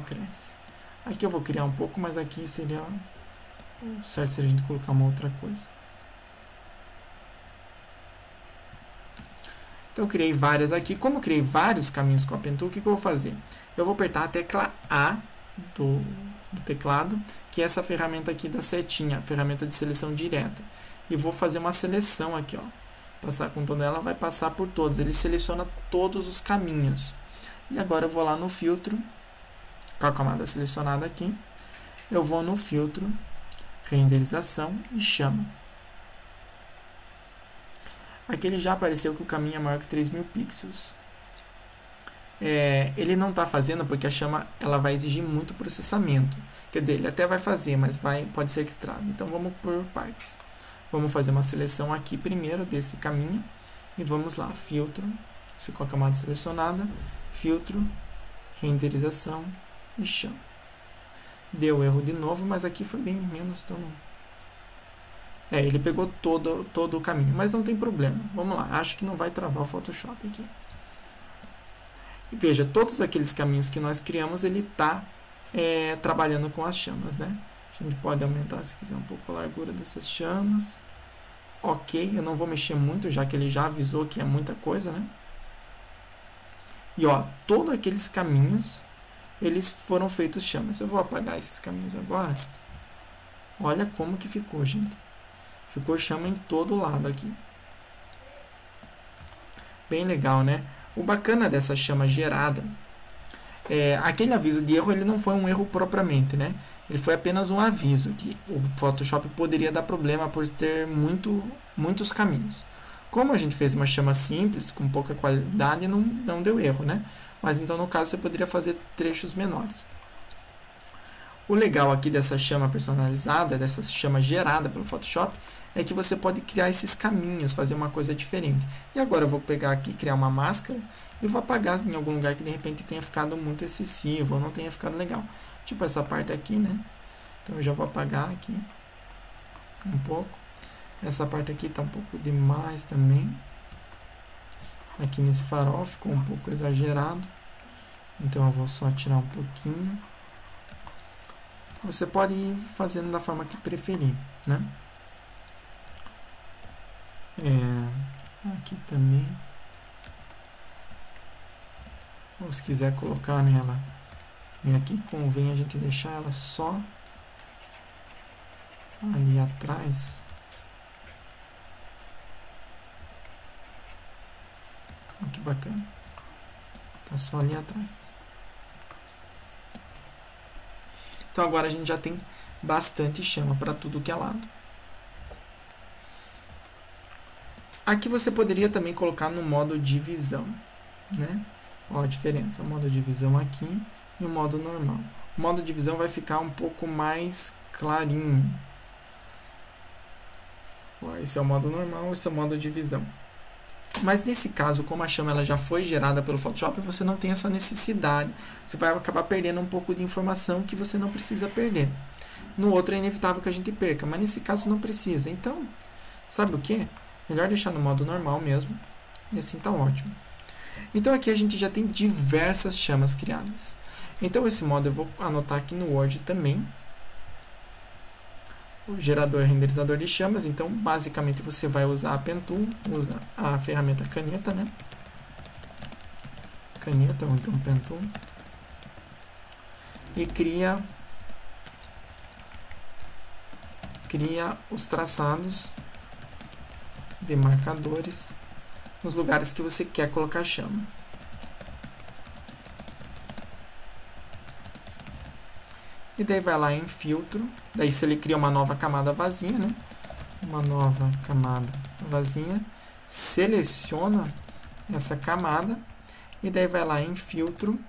cresce. Aqui eu vou criar um pouco, mas aqui seria certo se a gente colocar uma outra coisa. Então eu criei várias aqui. Como eu criei vários caminhos com a Pen Tool, o que eu vou fazer? Eu vou apertar a tecla A do teclado, que é essa ferramenta aqui da setinha, ferramenta de seleção direta. E vou fazer uma seleção aqui, ó. Passar com toda ela, vai passar por todos. Ele seleciona todos os caminhos. E agora eu vou lá no filtro, com a camada selecionada aqui. Eu vou no filtro, renderização e chama. Aqui ele já apareceu que o caminho é maior que 3000 pixels. Ele não está fazendo porque a chama ela vai exigir muito processamento. Quer dizer, ele até vai fazer, mas pode ser que trave. Então vamos por partes. Vamos fazer uma seleção aqui primeiro desse caminho. E vamos lá, filtro, com a camada selecionada, filtro, renderização e chama. Deu erro de novo, mas aqui foi bem menos. Então ele pegou todo o caminho, mas não tem problema. Vamos lá, acho que não vai travar o Photoshop aqui. E veja, todos aqueles caminhos que nós criamos, ele está trabalhando com as chamas, né? A gente pode aumentar, se quiser, um pouco a largura dessas chamas. Ok, eu não vou mexer muito, já que ele já avisou que é muita coisa, né? E ó, todos aqueles caminhos, eles foram feitos chamas. Eu vou apagar esses caminhos agora. Olha como que ficou, gente. Ficou chama em todo lado aqui. Bem legal, né? O bacana dessa chama gerada, aquele aviso de erro, ele não foi um erro propriamente, né? Ele foi apenas um aviso que o Photoshop poderia dar problema por ter muitos caminhos. Como a gente fez uma chama simples, com pouca qualidade, não deu erro, né? Mas então no caso você poderia fazer trechos menores. O legal aqui dessa chama personalizada, dessa chama gerada pelo Photoshop, é que você pode criar esses caminhos, fazer uma coisa diferente. E agora eu vou pegar aqui, criar uma máscara, e vou apagar em algum lugar que de repente tenha ficado muito excessivo, ou não tenha ficado legal. Tipo essa parte aqui, né? Então eu já vou apagar aqui um pouco. Essa parte aqui está um pouco demais também. Aqui nesse farol ficou um pouco exagerado. Então eu vou só tirar um pouquinho. Você pode ir fazendo da forma que preferir, né? Aqui também. Ou se quiser colocar nela, aqui convém a gente deixar ela só ali atrás. Olha que bacana. Tá só ali atrás. Então agora a gente já tem bastante chama para tudo que é lado. Aqui você poderia também colocar no modo divisão, né? Olha a diferença, o modo divisão aqui e o modo normal. O modo divisão vai ficar um pouco mais clarinho. Esse é o modo normal, esse é o modo divisão. Mas nesse caso, como a chama ela já foi gerada pelo Photoshop, você não tem essa necessidade. Você vai acabar perdendo um pouco de informação que você não precisa perder. No outro é inevitável que a gente perca, mas nesse caso não precisa. Então, sabe o que? Melhor deixar no modo normal mesmo. E assim tá ótimo. Então aqui a gente já tem diversas chamas criadas. Então esse modo eu vou anotar aqui no Word também. o gerador renderizador de chamas. Então, basicamente, você vai usar a Pen Tool, usa a ferramenta caneta, né? Caneta, ou então Pen Tool. E cria os traçados de marcadores nos lugares que você quer colocar chama. E daí vai lá em filtro, daí se ele cria uma nova camada vazia, né? Uma nova camada vazia, seleciona essa camada e daí vai lá em filtro,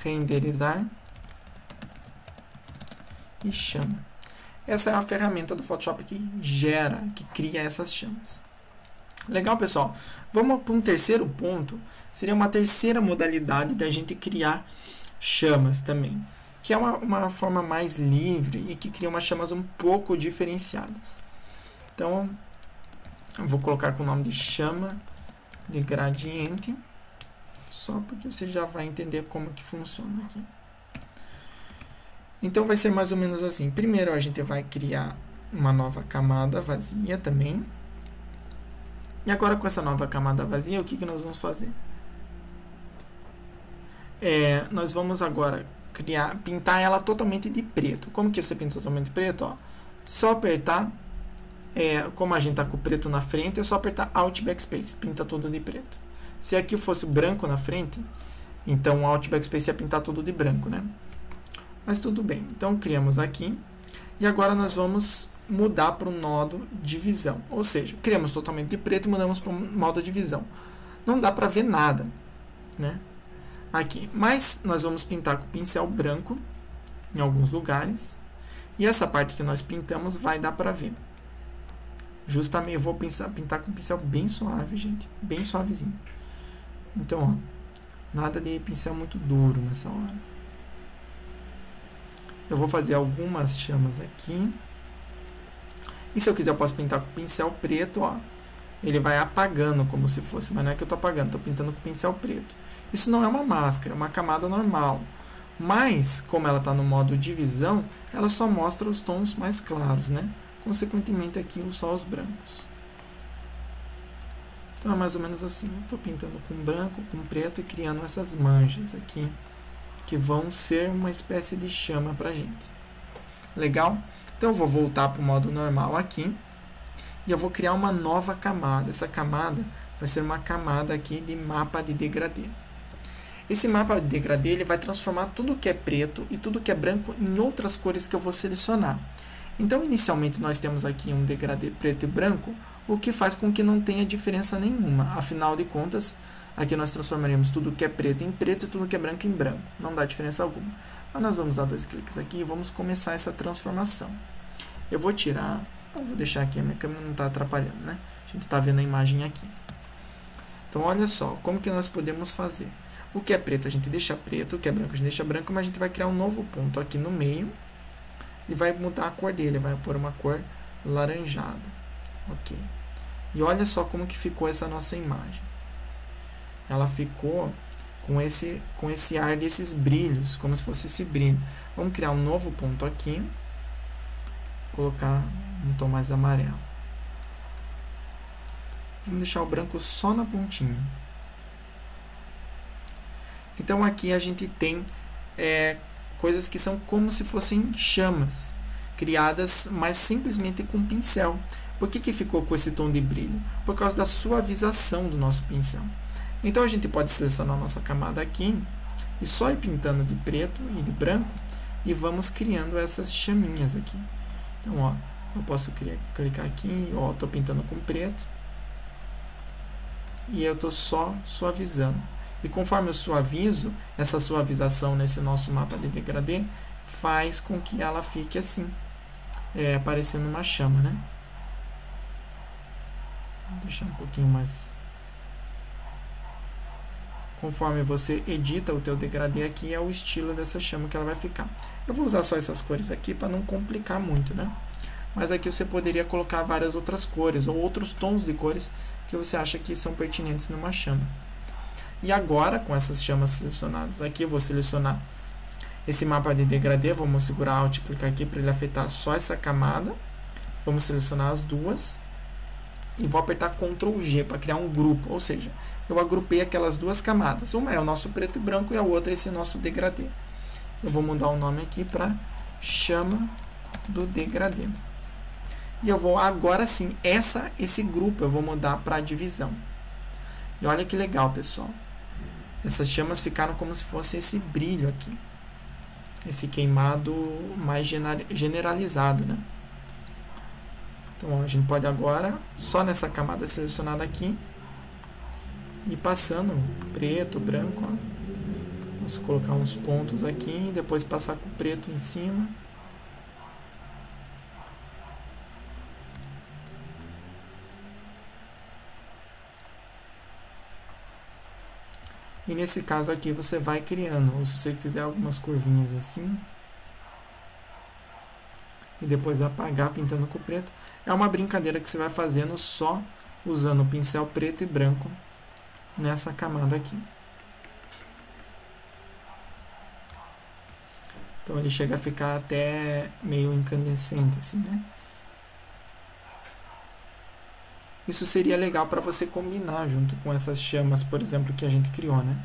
renderizar e chama. Essa é a ferramenta do Photoshop que gera, que cria essas chamas. Legal, pessoal? Vamos para um terceiro ponto, seria uma terceira modalidade da gente criar chamas também, que é uma forma mais livre e que cria umas chamas um pouco diferenciadas. Então, eu vou colocar com o nome de chama de gradiente, só porque você já vai entender como que funciona aqui. Então, vai ser mais ou menos assim. Primeiro, a gente vai criar uma nova camada vazia também. E agora, com essa nova camada vazia, o que nós vamos fazer? Nós vamos agora pintar ela totalmente de preto. Como que você pinta totalmente de preto? Ó, só apertar, como a gente está com o preto na frente, é só apertar Alt Backspace, pinta tudo de preto. Se aqui fosse branco na frente, então o Alt Backspace ia pintar tudo de branco, né? Mas tudo bem. Então criamos aqui e agora nós vamos mudar para o modo divisão. Ou seja, criamos totalmente de preto e mudamos para o modo divisão. Não dá para ver nada, né? Aqui, mas nós vamos pintar com o pincel branco em alguns lugares e essa parte que nós pintamos vai dar para ver. Justamente eu vou pintar com um pincel bem suave, gente, bem suavezinho. Então, ó, nada de pincel muito duro nessa hora. Eu vou fazer algumas chamas aqui. E se eu quiser eu posso pintar com o pincel preto, ó. Ele vai apagando como se fosse, mas não é que eu estou apagando, estou pintando com o pincel preto. Isso não é uma máscara, é uma camada normal. Mas, como ela está no modo divisão, ela só mostra os tons mais claros, né? Consequentemente, aqui só os brancos. Então, é mais ou menos assim. Estou pintando com branco, com preto e criando essas manchas aqui, que vão ser uma espécie de chama para a gente. Legal? Então, eu vou voltar para o modo normal aqui. E eu vou criar uma nova camada. Essa camada vai ser uma camada aqui de mapa de degradê. Esse mapa de degradê ele vai transformar tudo que é preto e tudo que é branco em outras cores que eu vou selecionar. Então, inicialmente, nós temos aqui um degradê preto e branco, o que faz com que não tenha diferença nenhuma. Afinal de contas, aqui nós transformaremos tudo que é preto em preto e tudo que é branco em branco. Não dá diferença alguma. Mas nós vamos dar 2 cliques aqui e vamos começar essa transformação. Eu vou tirar... Eu vou deixar aqui, a minha câmera não está atrapalhando, né? A gente está vendo a imagem aqui. Então, olha só, como que nós podemos fazer? O que é preto a gente deixa preto, o que é branco a gente deixa branco, mas a gente vai criar um novo ponto aqui no meio e vai mudar a cor dele, vai pôr uma cor laranjada. Ok. E olha só como que ficou essa nossa imagem. Ela ficou com esse ar desses brilhos, como se fosse esse brilho. Vamos criar um novo ponto aqui, colocar um tom mais amarelo. Vamos deixar o branco só na pontinha. Então aqui a gente tem coisas que são como se fossem chamas, criadas mais simplesmente com pincel. Por que ficou com esse tom de brilho? Por causa da suavização do nosso pincel. Então a gente pode selecionar a nossa camada aqui e só ir pintando de preto e de branco e vamos criando essas chaminhas aqui. Então, ó, eu posso clicar aqui, ó, estou pintando com preto e eu estou só suavizando. E conforme eu suavizo, essa suavização nesse nosso mapa de degradê faz com que ela fique assim, parecendo uma chama, né? Vou deixar um pouquinho mais. Conforme você edita o teu degradê aqui, é o estilo dessa chama que ela vai ficar. Eu vou usar só essas cores aqui para não complicar muito, né? Mas aqui você poderia colocar várias outras cores ou outros tons de cores que você acha que são pertinentes numa chama. E agora, com essas chamas selecionadas aqui, eu vou selecionar esse mapa de degradê, vamos segurar Alt e clicar aqui para ele afetar só essa camada. Vamos selecionar as duas e vou apertar Ctrl G para criar um grupo, ou seja, eu agrupei aquelas duas camadas. Uma é o nosso preto e branco e a outra é esse nosso degradê. Eu vou mudar o nome aqui para chama do degradê. E eu vou agora sim, esse grupo eu vou mudar para divisão. E olha que legal, pessoal. Essas chamas ficaram como se fosse esse brilho aqui. Esse queimado mais generalizado, né? Então, ó, a gente pode agora, só nessa camada selecionada aqui, ir passando preto, branco, ó. Posso colocar uns pontos aqui, e depois passar com preto em cima. E nesse caso aqui você vai criando, ou se você fizer algumas curvinhas assim, e depois apagar pintando com preto, é uma brincadeira que você vai fazendo só usando o pincel preto e branco nessa camada aqui. Então ele chega a ficar até meio incandescente assim, né? Isso seria legal para você combinar junto com essas chamas, por exemplo, que a gente criou, né?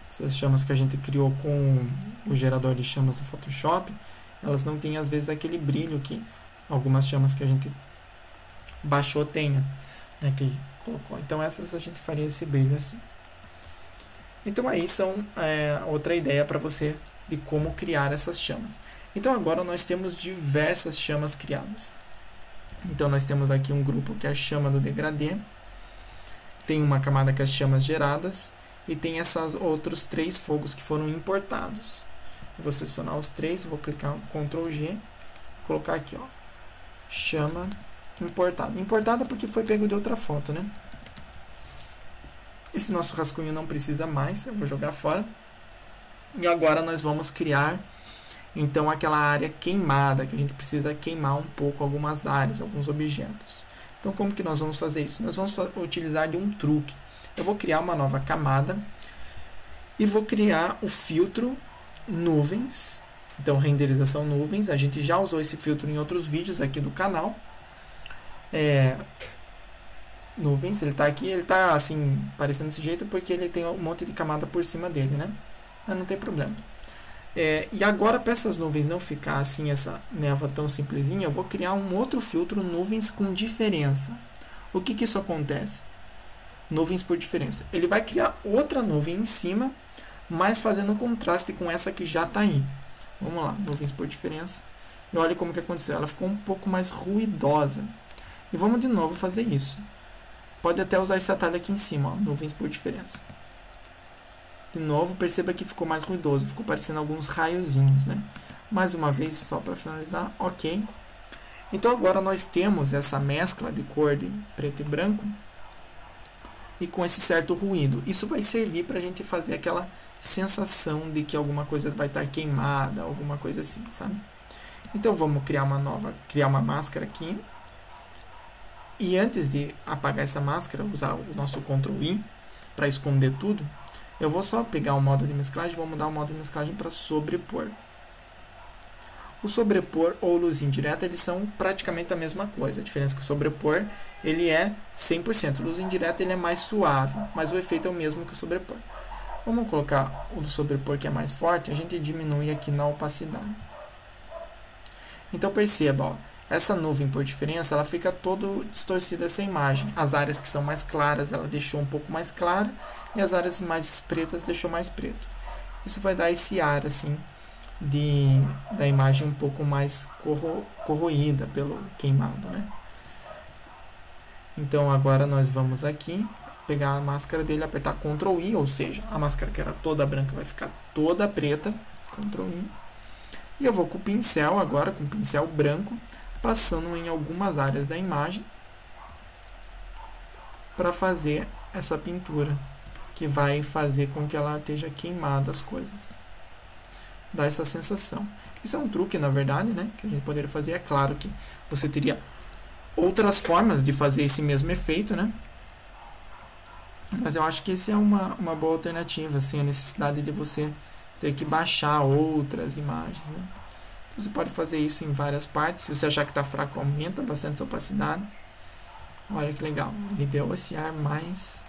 Essas chamas que a gente criou com o gerador de chamas do Photoshop, elas não têm às vezes aquele brilho que algumas chamas que a gente baixou tenha, né? Que colocou. Então essas a gente faria esse brilho assim. Então aí são outra ideia para você de como criar essas chamas. Então agora nós temos diversas chamas criadas. Então nós temos aqui um grupo que é a chama do degradê, tem uma camada que é as chamas geradas e tem esses outros 3 fogos que foram importados. Eu vou selecionar os 3, vou clicar no Ctrl G, colocar aqui, ó, chama importada. Importada porque foi pego de outra foto, né? Esse nosso rascunho não precisa mais, eu vou jogar fora. E agora nós vamos criar então aquela área queimada, que a gente precisa queimar um pouco algumas áreas, alguns objetos. Então como que nós vamos fazer isso? Nós vamos utilizar de um truque. Eu vou criar uma nova camada e vou criar o filtro nuvens. Então renderização nuvens, a gente já usou esse filtro em outros vídeos aqui do canal. Nuvens, ele está aqui, ele está assim, parecendo desse jeito porque ele tem um monte de camada por cima dele, né? Mas não tem problema. E agora, para essas nuvens não ficar assim, essa névoa tão simplesinha, eu vou criar um outro filtro, nuvens com diferença. O que isso acontece? Nuvens por diferença. Ele vai criar outra nuvem em cima, mas fazendo contraste com essa que já está aí. Vamos lá, nuvens por diferença. E olha como que aconteceu, ela ficou um pouco mais ruidosa. E vamos de novo fazer isso. Pode até usar esse atalho aqui em cima, ó, nuvens por diferença. De novo, perceba que ficou mais ruidoso, ficou parecendo alguns raiozinhos, né? Mais uma vez, só para finalizar, ok. Então agora nós temos essa mescla de cor de preto e branco e com esse certo ruído. Isso vai servir para a gente fazer aquela sensação de que alguma coisa vai estar queimada, alguma coisa assim, sabe? Então vamos criar uma máscara aqui. E antes de apagar essa máscara, usar o nosso Ctrl I para esconder tudo, eu vou só pegar o modo de mesclagem e vou mudar o modo de mesclagem para sobrepor. O sobrepor ou luz indireta, eles são praticamente a mesma coisa. A diferença é que o sobrepor, ele é 100%. Luz indireta, ele é mais suave, mas o efeito é o mesmo que o sobrepor. Vamos colocar o do sobrepor, que é mais forte, a gente diminui aqui na opacidade. Então perceba, ó, essa nuvem por diferença, ela fica todo distorcida essa imagem. As áreas que são mais claras, ela deixou um pouco mais clara, e as áreas mais pretas deixou mais preto. Isso vai dar esse ar assim da imagem um pouco mais corroída pelo queimado, né? Então agora nós vamos aqui pegar a máscara dele, apertar Ctrl I, ou seja, a máscara que era toda branca vai ficar toda preta, Ctrl I. E eu vou com o pincel agora, com o pincel branco, passando em algumas áreas da imagem para fazer essa pintura que vai fazer com que ela esteja queimada as coisas. Dá essa sensação. Isso é um truque, na verdade, né, que a gente poderia fazer. É claro que você teria outras formas de fazer esse mesmo efeito, né? Mas eu acho que esse é uma boa alternativa, sem a necessidade de você ter que baixar outras imagens, né? Então, você pode fazer isso em várias partes. Se você achar que está fraco, aumenta bastante a opacidade. Olha que legal, ele deu esse ar mais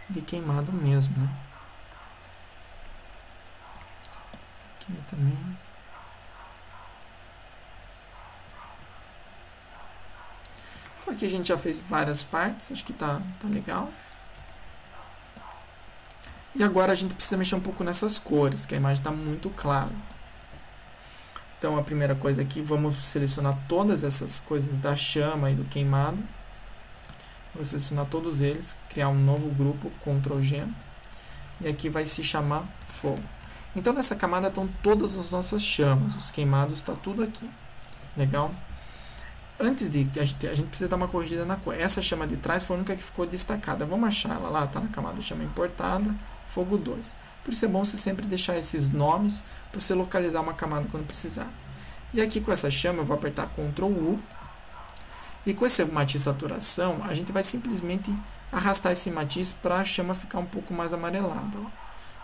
de queimado mesmo, né? Aqui também. Então, aqui a gente já fez várias partes, acho que tá legal. E agora a gente precisa mexer um pouco nessas cores, que a imagem está muito clara. Então, a primeira coisa aqui, vamos selecionar todas essas coisas da chama e do queimado. Vou selecionar todos eles, criar um novo grupo, Ctrl G. E aqui vai se chamar fogo. Então, nessa camada estão todas as nossas chamas, os queimados, está tudo aqui. Legal? Antes de a gente precisa dar uma corrigida na cor. Essa chama de trás foi a única que ficou destacada. Vamos achar ela lá, está na camada chama importada, fogo 2. Por isso é bom você sempre deixar esses nomes para você localizar uma camada quando precisar. E aqui com essa chama eu vou apertar Ctrl U. E com esse matiz saturação, a gente vai simplesmente arrastar esse matiz para a chama ficar um pouco mais amarelada.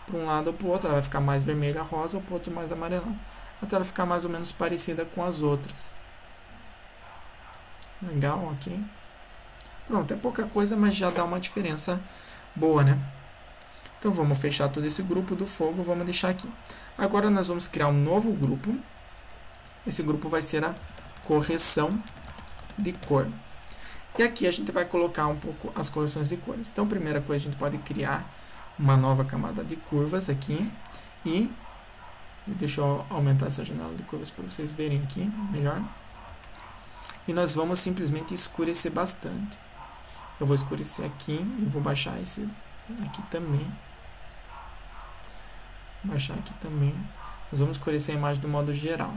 Para um lado ou para o outro, ela vai ficar mais vermelha, rosa, ou para o outro mais amarelada. Até ela ficar mais ou menos parecida com as outras. Legal, ok. Pronto, é pouca coisa, mas já dá uma diferença boa, né? Então vamos fechar todo esse grupo do fogo, vamos deixar aqui. Agora nós vamos criar um novo grupo. Esse grupo vai ser a correção de cor. E aqui a gente vai colocar um pouco as correções de cores. Então, a primeira coisa, a gente pode criar uma nova camada de curvas aqui. E deixa eu aumentar essa janela de curvas para vocês verem aqui melhor. E nós vamos simplesmente escurecer bastante. Eu vou escurecer aqui e vou baixar esse aqui também. Baixar aqui também. Nós vamos escurecer a imagem do modo geral,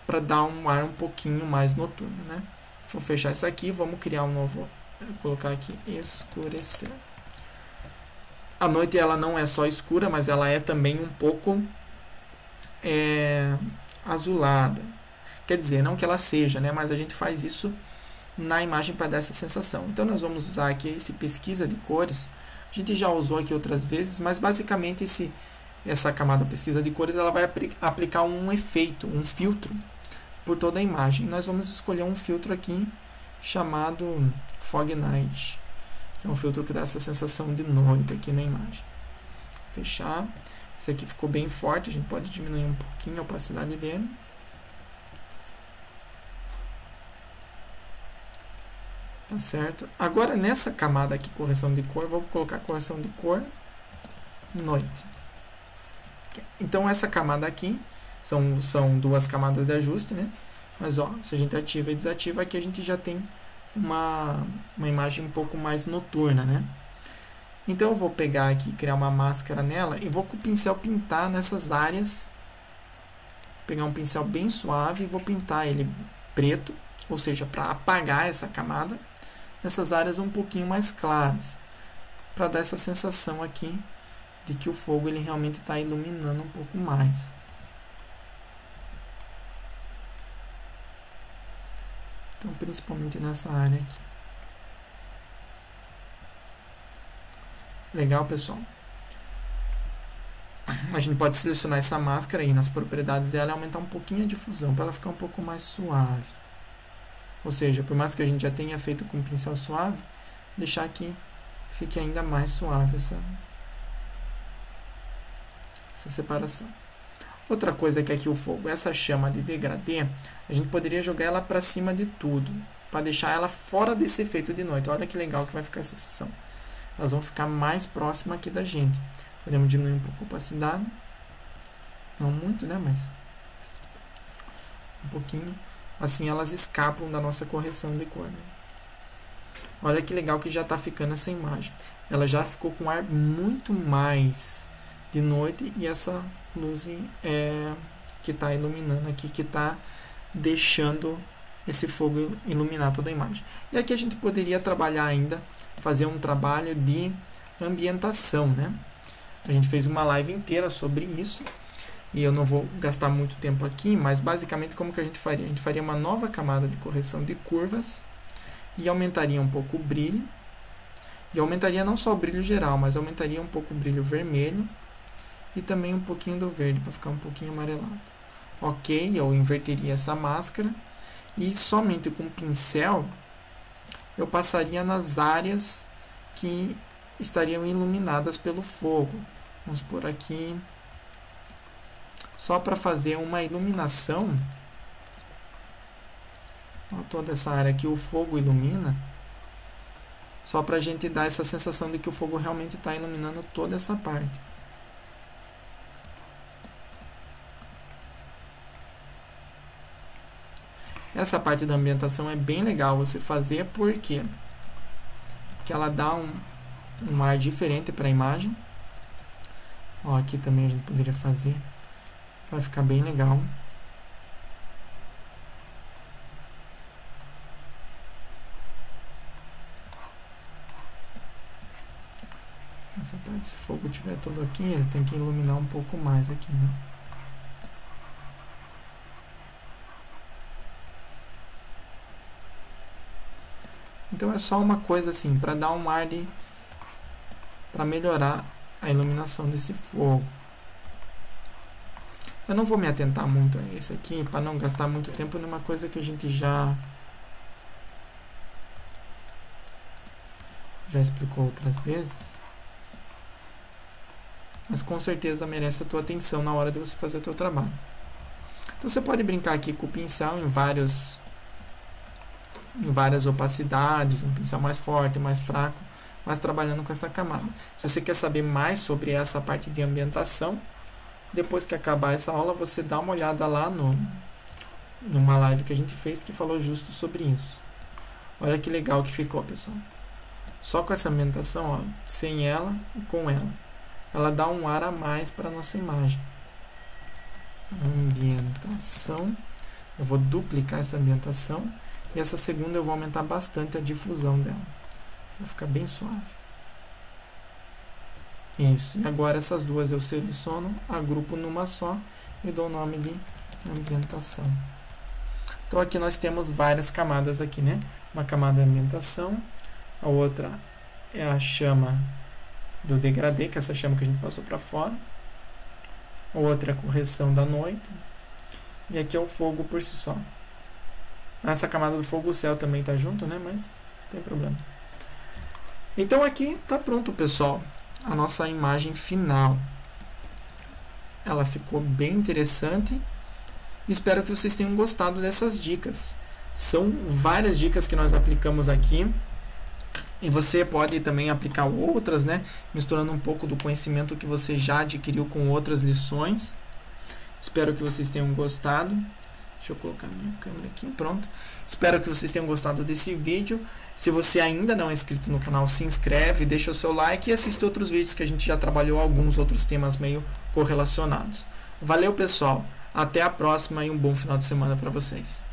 para dar um ar um pouquinho mais noturno, né? Vou fechar isso aqui, vamos criar um novo, vou colocar aqui escurecer. A noite ela não é só escura, mas ela é também um pouco azulada. Quer dizer, não que ela seja, né? Mas a gente faz isso na imagem para dar essa sensação. Então nós vamos usar aqui esse pesquisa de cores. A gente já usou aqui outras vezes, mas basicamente essa camada pesquisa de cores ela vai aplicar um efeito, um filtro por toda a imagem. Nós vamos escolher um filtro aqui chamado Fog Night, que é um filtro que dá essa sensação de noite aqui na imagem. Fechar. Esse aqui ficou bem forte, a gente pode diminuir um pouquinho a opacidade dele. Tá certo? Agora nessa camada aqui, correção de cor, vou colocar correção de cor noite. Então essa camada aqui são duas camadas de ajuste, né? Mas ó, se a gente ativa e desativa, aqui a gente já tem uma imagem um pouco mais noturna, né? Então eu vou pegar aqui, criar uma máscara nela e vou com o pincel pintar nessas áreas. Pegar um pincel bem suave e vou pintar ele preto, ou seja, para apagar essa camada, nessas áreas um pouquinho mais claras, para dar essa sensação aqui de que o fogo ele realmente está iluminando um pouco mais. Então, principalmente nessa área aqui. Legal, pessoal? A gente pode selecionar essa máscara aí nas propriedades dela e aumentar um pouquinho a difusão, para ela ficar um pouco mais suave. Ou seja, por mais que a gente já tenha feito com um pincel suave, deixar que fique ainda mais suave essa separação. Outra coisa que aqui o fogo, essa chama de degradê, a gente poderia jogar ela para cima de tudo, para deixar ela fora desse efeito de noite. Olha que legal que vai ficar essa sensação. Elas vão ficar mais próximas aqui da gente. Podemos diminuir um pouco a opacidade. Não muito, né? Mas um pouquinho. Assim elas escapam da nossa correção de cor. Né? Olha que legal que já está ficando essa imagem. Ela já ficou com um ar muito mais de noite e essa luz que está iluminando aqui, que está deixando esse fogo iluminar toda a imagem. E aqui a gente poderia trabalhar ainda, fazer um trabalho de ambientação, né? A gente fez uma live inteira sobre isso e eu não vou gastar muito tempo aqui, mas basicamente como que a gente faria? A gente faria uma nova camada de correção de curvas e aumentaria um pouco o brilho. E aumentaria não só o brilho geral, mas aumentaria um pouco o brilho vermelho e também um pouquinho do verde para ficar um pouquinho amarelado. Ok, eu inverteria essa máscara e somente com o pincel eu passaria nas áreas que estariam iluminadas pelo fogo. Vamos por aqui, só para fazer uma iluminação. Ó, toda essa área que o fogo ilumina, só para a gente dar essa sensação de que o fogo realmente está iluminando toda essa parte. Essa parte da ambientação é bem legal você fazer, porque ela dá um ar diferente para a imagem. Ó, aqui também a gente poderia fazer, vai ficar bem legal. Essa parte, se o fogo estiver todo aqui, ele tem que iluminar um pouco mais aqui, né? Então é só uma coisa assim, para dar um ar de... para melhorar a iluminação desse fogo. Eu não vou me atentar muito a esse aqui, para não gastar muito tempo numa coisa que a gente já explicou outras vezes. Mas com certeza merece a tua atenção na hora de você fazer o teu trabalho. Então você pode brincar aqui com o pincel em várias opacidades, um pincel mais forte, mais fraco, mas trabalhando com essa camada. Se você quer saber mais sobre essa parte de ambientação, depois que acabar essa aula, você dá uma olhada lá numa live que a gente fez que falou justo sobre isso. Olha que legal que ficou, pessoal. Só com essa ambientação, ó, sem ela e com ela. Ela dá um ar a mais para a nossa imagem. Ambientação. Eu vou duplicar essa ambientação. E essa segunda eu vou aumentar bastante a difusão dela. Vai ficar bem suave. Isso. E agora essas duas eu seleciono, agrupo numa só e dou o nome de ambientação. Então aqui nós temos várias camadas aqui, né? Uma camada de ambientação. A outra é a chama do degradê, que é essa chama que a gente passou para fora. A outra é a correção da noite. E aqui é o fogo por si só. Nessa camada do fogo o céu também está junto, né? Mas não tem problema. Então aqui está pronto, pessoal. A nossa imagem final. Ela ficou bem interessante. Espero que vocês tenham gostado dessas dicas. São várias dicas que nós aplicamos aqui. E você pode também aplicar outras, né? Misturando um pouco do conhecimento que você já adquiriu com outras lições. Espero que vocês tenham gostado. Deixa eu colocar minha câmera aqui, pronto. Espero que vocês tenham gostado desse vídeo. Se você ainda não é inscrito no canal, se inscreve, deixa o seu like e assiste outros vídeos que a gente já trabalhou alguns outros temas meio correlacionados. Valeu, pessoal. Até a próxima e um bom final de semana para vocês.